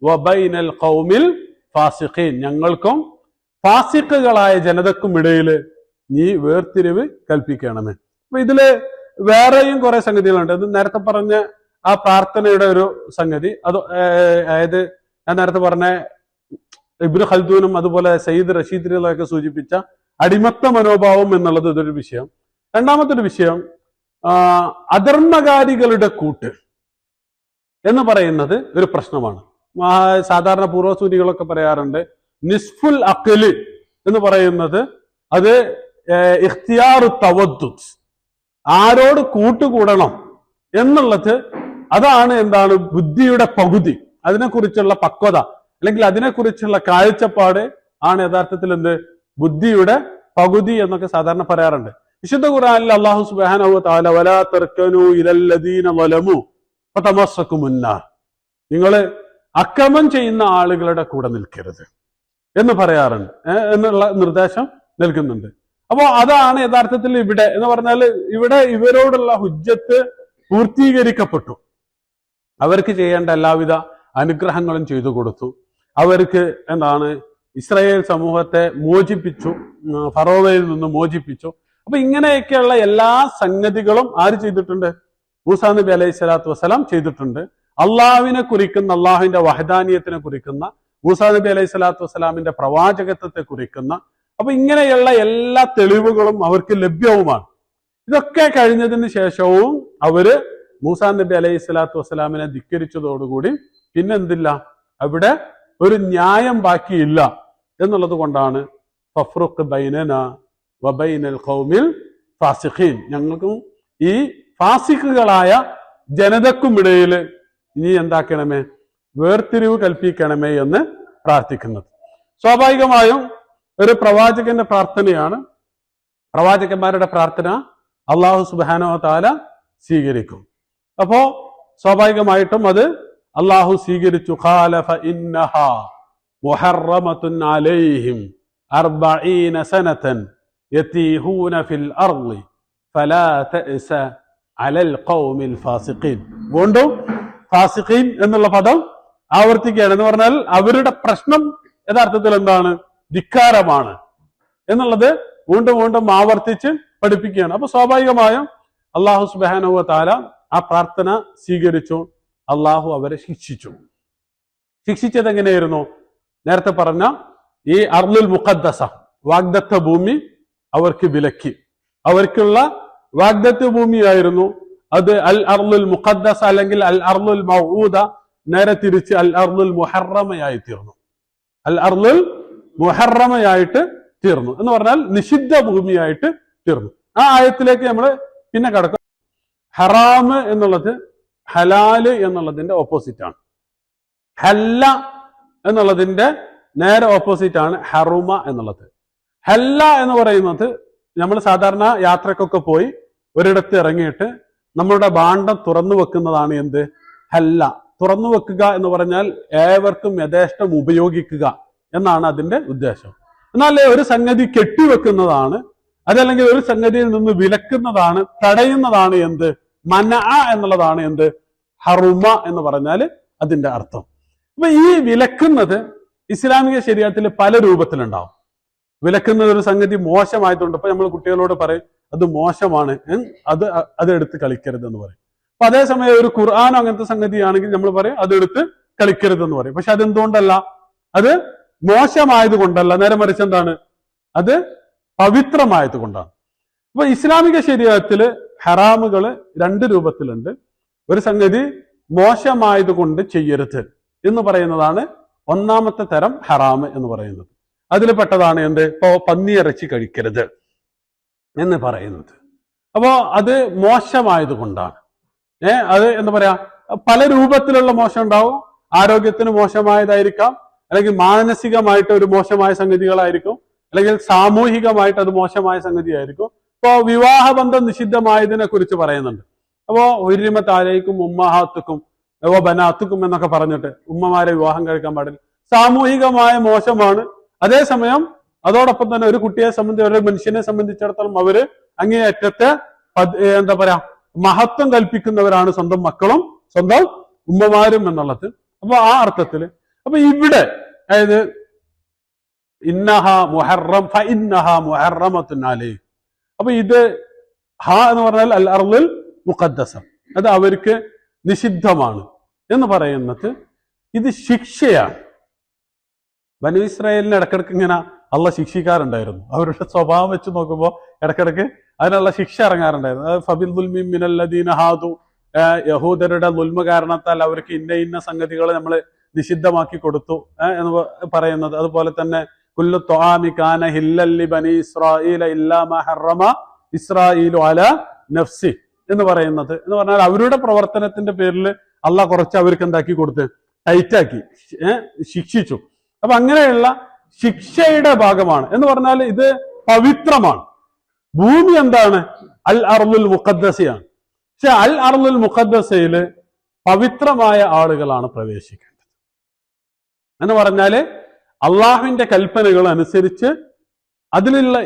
വ ബൈനൽ ഖൗമിൽ ഫാസിഖീൻ, ഞങ്ങൾക്കും ഫാസിഖുകളായ ജനതക്കും ഇടയില് നീ വേർതിരിവ് കൽപ്പിക്കണമേ. അപ്പൊ ഇതില് വേറെയും കുറെ സംഗതികളുണ്ട്. ഇത് നേരത്തെ പറഞ്ഞ ആ പ്രാർത്ഥനയുടെ ഒരു സംഗതി, അത് അതായത് ഞാൻ നേരത്തെ പറഞ്ഞ ഇബ്നു ഖൽദൂനും അതുപോലെ സയ്യിദ് റഷീദിലൊക്കെ സൂചിപ്പിച്ച അടിമത്ത മനോഭാവം എന്നുള്ളത് ഇതൊരു വിഷയം. രണ്ടാമത്തെ ഒരു വിഷയം അധർമ്മകാരികളുടെ കൂട്ട് എന്ന് പറയുന്നത് ഒരു പ്രശ്നമാണ്. സാധാരണ പൂർവ്വസൂരികളൊക്കെ പറയാറുണ്ട് നിസ്ഫുൽ അഖ്ല് എന്ന് പറയുന്നത് അത് ഇഖ്തിയാറു തവദ്ദുദ്, ആരോട് കൂട്ടുകൂടണം എന്നുള്ളത് അതാണ് എന്താണ് ബുദ്ധിയുടെ പകുതി, അതിനെക്കുറിച്ചുള്ള പക്വത അല്ലെങ്കിൽ അതിനെക്കുറിച്ചുള്ള കാഴ്ചപ്പാട് ആണ് യഥാർത്ഥത്തിൽ എന്ത് ബുദ്ധിയുടെ പകുതി എന്നൊക്കെ സാധാരണ പറയാറുണ്ട്. വിശുദ്ധ ഖുർആനിൽ അല്ലാഹു സുബ്ഹാനഹു വ തആല വലാ തർക്കനൂ ഇലല്ലദീന ളലമു ഫതമസ്സകുമുന്നാർ, നിങ്ങൾ അക്രമം ചെയ്യുന്ന ആളുകളുടെ കൂടെ നിൽക്കരുത് എന്ന് പറയാറുണ്ട്, എന്നുള്ള നിർദ്ദേശം നൽകുന്നുണ്ട്. അപ്പോ അതാണ് യഥാർത്ഥത്തിൽ ഇവിടെ എന്ന് പറഞ്ഞാൽ ഇവിടെ ഇവരോടുള്ള ഹുജ്ജത്ത് പൂർത്തീകരിക്കപ്പെട്ടു. അവർക്ക് ചെയ്യേണ്ട എല്ലാവിധ അനുഗ്രഹങ്ങളും ചെയ്തു കൊടുത്തു. അവർക്ക് എന്താണ് ഇസ്രായേൽ സമൂഹത്തെ മോചിപ്പിച്ചു, ഫറോവയിൽ നിന്ന് മോചിപ്പിച്ചു. അപ്പൊ ഇങ്ങനെയൊക്കെയുള്ള എല്ലാ സംഗതികളും ആര് ചെയ്തിട്ടുണ്ട്? മൂസാ നബി അലൈഹി സ്വലാത്തു വസ്സലാം ചെയ്തിട്ടുണ്ട്. അള്ളാഹുവിനെ കുറിക്കുന്ന, അള്ളാഹുവിന്റെ വഹദാനിയത്തിനെ കുറിക്കുന്ന, മൂസാ നബി അലൈഹി സ്വലാത്തു വസ്സലാമിന്റെ പ്രവാചകത്വത്തെ കുറിക്കുന്ന, അപ്പൊ ഇങ്ങനെയുള്ള എല്ലാ തെളിവുകളും അവർക്ക് ലഭ്യവുമാണ്. ഇതൊക്കെ കഴിഞ്ഞതിന് ശേഷവും അവര് മൂസാ നബി അലൈഹി സ്വലാത്തു വസ്സലാമിനെ ധിക്കരിച്ചതോടുകൂടി പിന്നെന്തില്ല, അവിടെ ഒരു ന്യായം ബാക്കിയില്ല എന്നുള്ളത് കൊണ്ടാണ് ഫഫ്റുഖ് ബൈനനാ വബൈനൽ ഖൗമിൽ ഫാസിഖീൻ, ഞങ്ങൾക്കും ഈ ഫാസിഖുകളായ ജനതക്കും ഇടയിൽ ഇനി എന്താക്കണമേ, വേർതിരിവ് കൽപ്പിക്കണമേ എന്ന് പ്രാർത്ഥിക്കുന്നത്. സ്വാഭാവികമായും ഒരു പ്രവാചകന്റെ പ്രാർത്ഥനയാണ്. പ്രവാചകന്മാരുടെ പ്രാർത്ഥന അല്ലാഹു സുബ്ഹാനഹു വ തആല സ്വീകരിക്കും. അപ്പോ സ്വാഭാവികമായിട്ടും അത് അല്ലാഹു സ്വീകരിച്ചു. ഖാല ഫഇന്നഹാ മുഹറമത്തുൻ അലൈഹിം 40 സനതൻ യതീഹൂന ഫിൽ അർളി ഫലാ തഅസ അലൽ ഖൗമിൽ ഫാസിഖീൻ. വീണ്ടും ഫാസിഖീൻ എന്നുള്ള പദം ആവർത്തിക്കുകയാണ്. എന്ന് പറഞ്ഞാൽ അവരുടെ പ്രശ്നം യഥാർത്ഥത്തിൽ എന്താണ്? ധിക്കാരമാണ് എന്നുള്ളത് വീണ്ടും വീണ്ടും ആവർത്തിച്ച് പഠിപ്പിക്കുകയാണ്. അപ്പൊ സ്വാഭാവികമായും അല്ലാഹു സുബ്ഹാനഹു വ തആല ആ പ്രാർത്ഥന സ്വീകരിച്ചു. അള്ളാഹു അവരെ ശിക്ഷിച്ചു. ശിക്ഷിച്ചത് എങ്ങനെയായിരുന്നു? നേരത്തെ പറഞ്ഞ ഈ അർളുൽ മുഖദ്ദസ, വാഗ്ദത്ത ഭൂമി അവർക്ക് വിലക്കി. അവർക്കുള്ള വാഗ്ദത്ത ഭൂമിയായിരുന്നു അത് അൽ അർളുൽ മുഖദ്ദസ അല്ലെങ്കിൽ അൽ അർളുൽ മൗഊദ. നേരെ തിരിച്ച് അൽ അർളുൽ മുഹറമയായി തീർന്നു. അൽ അർളുൽ മുഹറമയായിട്ട് തീർന്നു എന്ന് പറഞ്ഞാൽ നിഷിദ്ധ ഭൂമിയായിട്ട് തീർന്നു. ആ ആയത്തിലേക്ക് നമ്മൾ പിന്നെ കടക്കും. ഹറാമ് എന്നുള്ളത് ഹലാല് എന്നുള്ളതിന്റെ ഓപ്പോസിറ്റ് ആണ്. ഹല്ല എന്നുള്ളതിന്റെ നേരെ ഓപ്പോസിറ്റ് ആണ് ഹറുമ എന്നുള്ളത്. ഹല്ല എന്ന് പറയുന്നത് നമ്മൾ സാധാരണ യാത്രക്കൊക്കെ പോയി ഒരിടത്ത് ഇറങ്ങിയിട്ട് നമ്മളുടെ ഭാണ്ഡം തുറന്നു വെക്കുന്നതാണ് എന്ത്? ഹല്ല. തുറന്നു വെക്കുക എന്ന് പറഞ്ഞാൽ ഏവർക്കും യഥേഷ്ടം ഉപയോഗിക്കുക എന്നാണ് അതിന്റെ ഉദ്ദേശം. എന്നാൽ ഒരു സംഗതി കെട്ടിവെക്കുന്നതാണ്, അതല്ലെങ്കിൽ ഒരു സംഗതിയിൽ നിന്ന് വിലക്കുന്നതാണ്, തടയുന്നതാണ് എന്ത്? മനഅ എന്നുള്ളതാണ് എന്ത്? ഹറുമ എന്ന് പറഞ്ഞാൽ അതിന്റെ അർത്ഥം. അപ്പൊ ഈ വിലക്കുന്നത് ഇസ്ലാമിക ശരീഅത്തിൽ പല രൂപത്തിലുണ്ടാവും. വിലക്കുന്നത് ഒരു സംഗതി മോശമായതുകൊണ്ട് ഇപ്പൊ നമ്മൾ കുട്ടികളോട് പറയും അത് മോശമാണ്, അത് എടുത്ത് കളിക്കരുത് എന്ന് പറയും. അപ്പൊ അതേസമയം ഒരു ഖുർആൻ അങ്ങനത്തെ സംഗതിയാണെങ്കിൽ നമ്മൾ പറയും അതെടുത്ത് കളിക്കരുതെന്ന് പറയും. പക്ഷെ അതെന്തുകൊണ്ടല്ല? അത് മോശമായത് കൊണ്ടല്ല, നേരെ മറിച്ച് എന്താണ്? അത് പവിത്രമായത് കൊണ്ടാണ്. അപ്പൊ ഇസ്ലാമിക ശരീഅത്തില് ഹറാമുകള് രണ്ട് രൂപത്തിലുണ്ട്. ഒരു സംഗതി മോശമായത് കൊണ്ട് ചെയ്യരുത് എന്ന് പറയുന്നതാണ് ഒന്നാമത്തെ തരം ഹറാമ് എന്ന് പറയുന്നത്. അതിൽ പെട്ടതാണ് എന്ത്? ഇപ്പോ പന്നിയിറച്ചി കഴിക്കരുത് എന്ന് പറയുന്നത്. അപ്പോ അത് മോശമായത് കൊണ്ടാണ്. അത് എന്താ പറയാ, പല രൂപത്തിലുള്ള മോശം ഉണ്ടാവും. ആരോഗ്യത്തിന് മോശമായതായിരിക്കാം, അല്ലെങ്കിൽ മാനസികമായിട്ട് ഒരു മോശമായ സംഗതികളായിരിക്കും, അല്ലെങ്കിൽ സാമൂഹികമായിട്ട് അത് മോശമായ സംഗതിയായിരിക്കും. ഇപ്പോ വിവാഹബന്ധം നിഷിദ്ധമായതിനെ കുറിച്ച് പറയുന്നുണ്ട്. അപ്പോ ഹുരിമത്ത് അലൈക്കും ഉമ്മഹാത്തുക്കും ബനാത്തുക്കും എന്നൊക്കെ പറഞ്ഞിട്ട് ഉമ്മമാരെ വിവാഹം കഴിക്കാൻ പാടില്ല. സാമൂഹികമായ മോശമാണ്. അതേസമയം അതോടൊപ്പം തന്നെ ഒരു കുട്ടിയെ സംബന്ധിച്ച്, ഒരു മനുഷ്യനെ സംബന്ധിച്ചിടത്തോളം അവര് അങ്ങേയറ്റത്തെ എന്താ പറയാ മഹത്വം കൽപ്പിക്കുന്നവരാണ് സ്വന്തം മക്കളും സ്വന്തം ഉമ്മമാരും എന്നുള്ളത്. അപ്പൊ ആ അർത്ഥത്തില് അപ്പൊ ഇവിടെ അതായത് ഇന്നഹ മുഹറം ഫഇന്നഹ മുഹറമത്തുൻ അലൈഹി. അപ്പൊ ഇത് ഹ എന്ന് പറഞ്ഞാൽ അൽ അർളുൽ മുഖദ്ദസ, അത് അവർക്ക് നിഷിദ്ധമാണ് എന്ന് പറയുന്നത് ഇത് ശിക്ഷയാണ്. ബനു ഇസ്രായേലിന് ഇടക്കിടക്ക് ഇങ്ങനെ അള്ളാഹ് ശിക്ഷിക്കാറുണ്ടായിരുന്നു. അവരുടെ സ്വഭാവം വെച്ച് നോക്കുമ്പോൾ ഇടക്കിടക്ക് അതിനുള്ള ശിക്ഷ ഇറങ്ങാറുണ്ടായിരുന്നു. അത് ഫബിൽ ദുൽമി മിനല്ലദീന ഹാദു, യഹൂദരുടെ ദുൽമ കാരണത്താൽ അവർക്ക് ഇന്ന ഇന്ന സംഗതികൾ നമ്മൾ നിഷിദ്ധമാക്കി കൊടുത്തു എന്ന് പറയുന്നത്. അതുപോലെ തന്നെ കുല്ലു ത്വആമി കാന ഹില്ലല്ലി ബനി ഇസ്രായീല ഇല്ലാ മാ ഹറമ ഇസ്രായീലു അലാ നഫ്സി എന്ന് പറയുന്നത്. എന്ന് പറഞ്ഞാൽ അവരുടെ പ്രവർത്തനത്തിന്റെ പേരിൽ അള്ളാഹ് കുറച്ച് അവർക്ക് എന്താക്കി കൊടുത്ത് ടൈറ്റാക്കി ശിക്ഷിച്ചു. അപ്പൊ അങ്ങനെയുള്ള ശിക്ഷയുടെ ഭാഗമാണ് എന്ന് പറഞ്ഞാൽ ഇത് പവിത്രമാണ്. ഭൂമി എന്താണ്? അൽ അർളുൽ മുഖദ്ദസയാണ്. പക്ഷെ അൽ അർളുൽ മുഖദ്ദസയില് പവിത്രമായ ആളുകളാണ് പ്രവേശിക്കേണ്ടത്. എന്ന് പറഞ്ഞാല് അള്ളാഹുവിന്റെ കൽപ്പനകൾ അനുസരിച്ച് അതിലുള്ള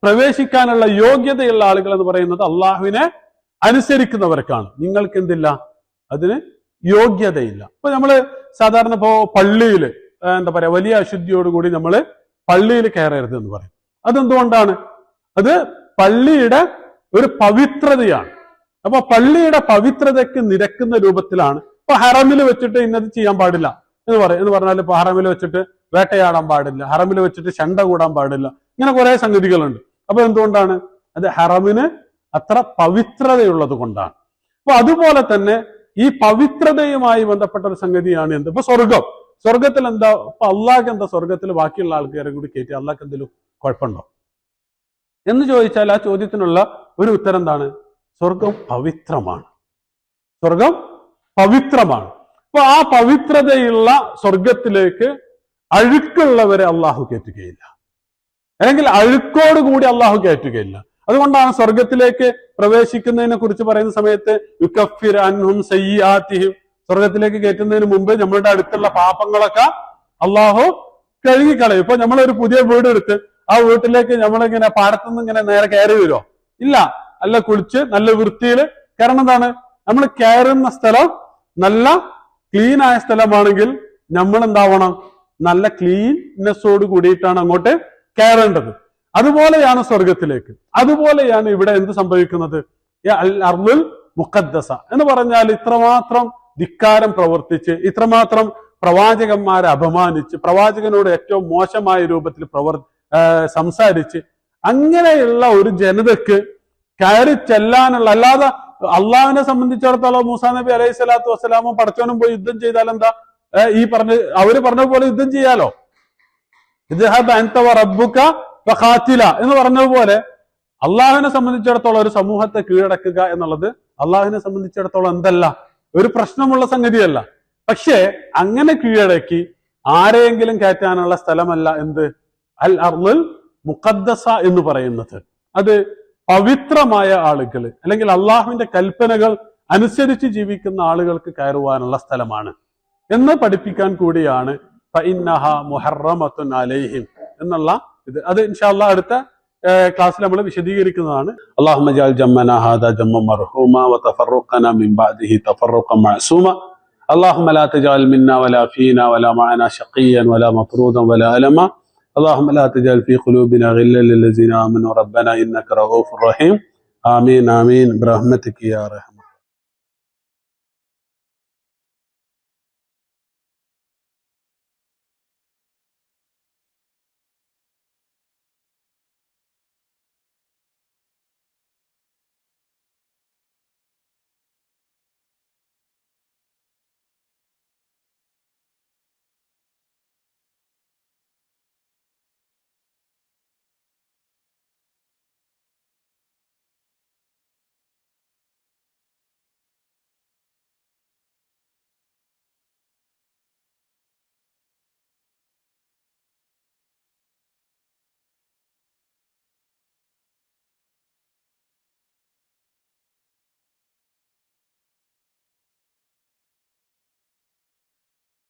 പ്രവേശിക്കാനുള്ള യോഗ്യതയുള്ള ആളുകൾ എന്ന് പറയുന്നത് അള്ളാഹുവിനെ അനുസരിക്കുന്നവർക്കാണ്. നിങ്ങൾക്ക് എന്തില്ല? അതിന് യോഗ്യതയില്ല. ഇപ്പൊ നമ്മള് സാധാരണ ഇപ്പോ പള്ളിയില് എന്താ പറയാ, വലിയ അശുദ്ധിയോടുകൂടി നമ്മൾ പള്ളിയിൽ കയറരുത് എന്ന് പറയും. അതെന്തുകൊണ്ടാണ്? അത് പള്ളിയുടെ ഒരു പവിത്രതയാണ്. അപ്പൊ പള്ളിയുടെ പവിത്രതയ്ക്ക് നിരക്കുന്ന രൂപത്തിലാണ്. ഇപ്പൊ ഹറമിൽ വെച്ചിട്ട് ഇന്നത് ചെയ്യാൻ പാടില്ല എന്ന് പറഞ്ഞാൽ ഇപ്പൊ ഹറമിൽ വെച്ചിട്ട് വേട്ടയാടാൻ പാടില്ല, ഹറമിൽ വെച്ചിട്ട് ശണ്ട കൂടാൻ പാടില്ല, ഇങ്ങനെ കുറെ സംഗതികളുണ്ട്. അപ്പൊ എന്തുകൊണ്ടാണ്? അത് ഹറമിന് അത്ര പവിത്രതയുള്ളത് കൊണ്ടാണ്. അപ്പൊ അതുപോലെ തന്നെ ഈ പവിത്രതയുമായി ബന്ധപ്പെട്ട ഒരു സംഗതിയാണ് എന്ത്? ഇപ്പൊ സ്വർഗത്തിൽ എന്താ? ഇപ്പൊ അള്ളാഹ്ക്ക് എന്താ സ്വർഗത്തിൽ ബാക്കിയുള്ള ആൾക്കാരെ കൂടി കയറ്റി അള്ളാഹ്ക്ക് എന്തെങ്കിലും കുഴപ്പമുണ്ടോ എന്ന് ചോദിച്ചാൽ ആ ചോദ്യത്തിനുള്ള ഒരു ഉത്തരം എന്താണ്? സ്വർഗം പവിത്രമാണ്. സ്വർഗം പവിത്രമാണ്. അപ്പൊ ആ പവിത്രതയുള്ള സ്വർഗത്തിലേക്ക് അഴുക്കുള്ളവരെ അള്ളാഹു കയറ്റുകയില്ല, അല്ലെങ്കിൽ അഴുക്കോടുകൂടി അള്ളാഹു കയറ്റുകയില്ല. അതുകൊണ്ടാണ് സ്വർഗത്തിലേക്ക് പ്രവേശിക്കുന്നതിനെ കുറിച്ച് പറയുന്ന സമയത്ത് യുകഫിർ അൻഹും സയ്യിആതിഹിം, സ്വർഗത്തിലേക്ക് കയറ്റുന്നതിന് മുമ്പ് നമ്മളുടെ അടുത്തുള്ള പാപങ്ങളൊക്കെ അള്ളാഹു കഴുകിക്കളയും. ഇപ്പൊ നമ്മളൊരു പുതിയ വീട് എടുത്ത് ആ വീട്ടിലേക്ക് നമ്മളിങ്ങനെ പാടത്തുനിന്ന് ഇങ്ങനെ നേരെ കയറി വരുമോ? ഇല്ല. നല്ല കുളിച്ച് നല്ല വൃത്തിയിൽ. കാരണം എന്താണ്? നമ്മൾ കയറുന്ന സ്ഥലം നല്ല ക്ലീൻ ആയ സ്ഥലമാണെങ്കിൽ നമ്മൾ എന്താവണം? നല്ല ക്ലീൻനെസ്സോട് കൂടിയിട്ടാണ് അങ്ങോട്ട് കയറേണ്ടത്. അതുപോലെയാണ് സ്വർഗത്തിലേക്ക്. അതുപോലെയാണ് ഇവിടെ എന്ത് സംഭവിക്കുന്നത്? അൽ അർളുൽ മുഖദ്ദസ എന്ന് പറഞ്ഞാൽ ഇത്രമാത്രം ധിക്കാരം പ്രവർത്തിച്ച്, ഇത്രമാത്രം പ്രവാചകന്മാരെ അപമാനിച്ച്, പ്രവാചകനോട് ഏറ്റവും മോശമായ രൂപത്തിൽ സംസാരിച്ച്, അങ്ങനെയുള്ള ഒരു ജനതക്ക് കയറി ചെല്ലാനുള്ള, അല്ലാതെ അള്ളാഹുവിനെ സംബന്ധിച്ചിടത്തോളം മൂസാ നബി അലൈഹി സ്വലാത്തു വസ്സലാമും പടച്ചോനും പോയി യുദ്ധം ചെയ്താൽ എന്താ? അവര് പറഞ്ഞ പോലെ യുദ്ധം ചെയ്യാലോ. ഇദ്ഹബ് അൻത വറബ്ബുക ഫഖാതില എന്ന് പറഞ്ഞതുപോലെ അള്ളാഹുവിനെ സംബന്ധിച്ചിടത്തോളം ഒരു സമൂഹത്തെ കീഴടക്കുക എന്നുള്ളത് അള്ളാഹുവിനെ സംബന്ധിച്ചിടത്തോളം എന്തല്ല? ഒരു പ്രശ്നമുള്ള സംഗതിയല്ല. പക്ഷേ അങ്ങനെ കീഴടക്കി ആരെയെങ്കിലും കയറ്റാനുള്ള സ്ഥലമല്ല എന്ത്? അൽ അർളുൽ മുഖദ്ദസ എന്ന് പറയുന്നത്. അത് പവിത്രമായ ആളുകൾ, അല്ലെങ്കിൽ അള്ളാഹുവിന്റെ കൽപ്പനകൾ അനുസരിച്ച് ജീവിക്കുന്ന ആളുകൾക്ക് കയറുവാനുള്ള സ്ഥലമാണ് എന്ന് പഠിപ്പിക്കാൻ കൂടിയാണ് ഫഇന്നഹ മുഹറമത്തുൻ അലൈഹിം എന്നുള്ള ഇത്. അത് ഇൻഷാ അല്ലാഹ് അടുത്ത ക്ലാസ്സിൽ നമ്മൾ വിശദീകരിക്കുന്നതാണ്. അല്ലാഹുമ്മ ജഅൽ ജമ്മന ഹാദാ ജമ്മൻ മർഹൂമ വതഫറഖന മിൻ ബഅദിഹി തഫറഖൻ മഅസൂമ. അല്ലാഹുമ്മ ലാ തജഅൽ മിന്നാ വലാ ഫീനാ വലാ മഅനാ ശഖിയ്യൻ വലാ മത്റൂദൻ വലാ അലമ. اللهم لا تجعل في قلوبنا غلا للذين آمنوا ربنا إنك رؤوف رحيم. آمين آمين برحمتك يا رحمن.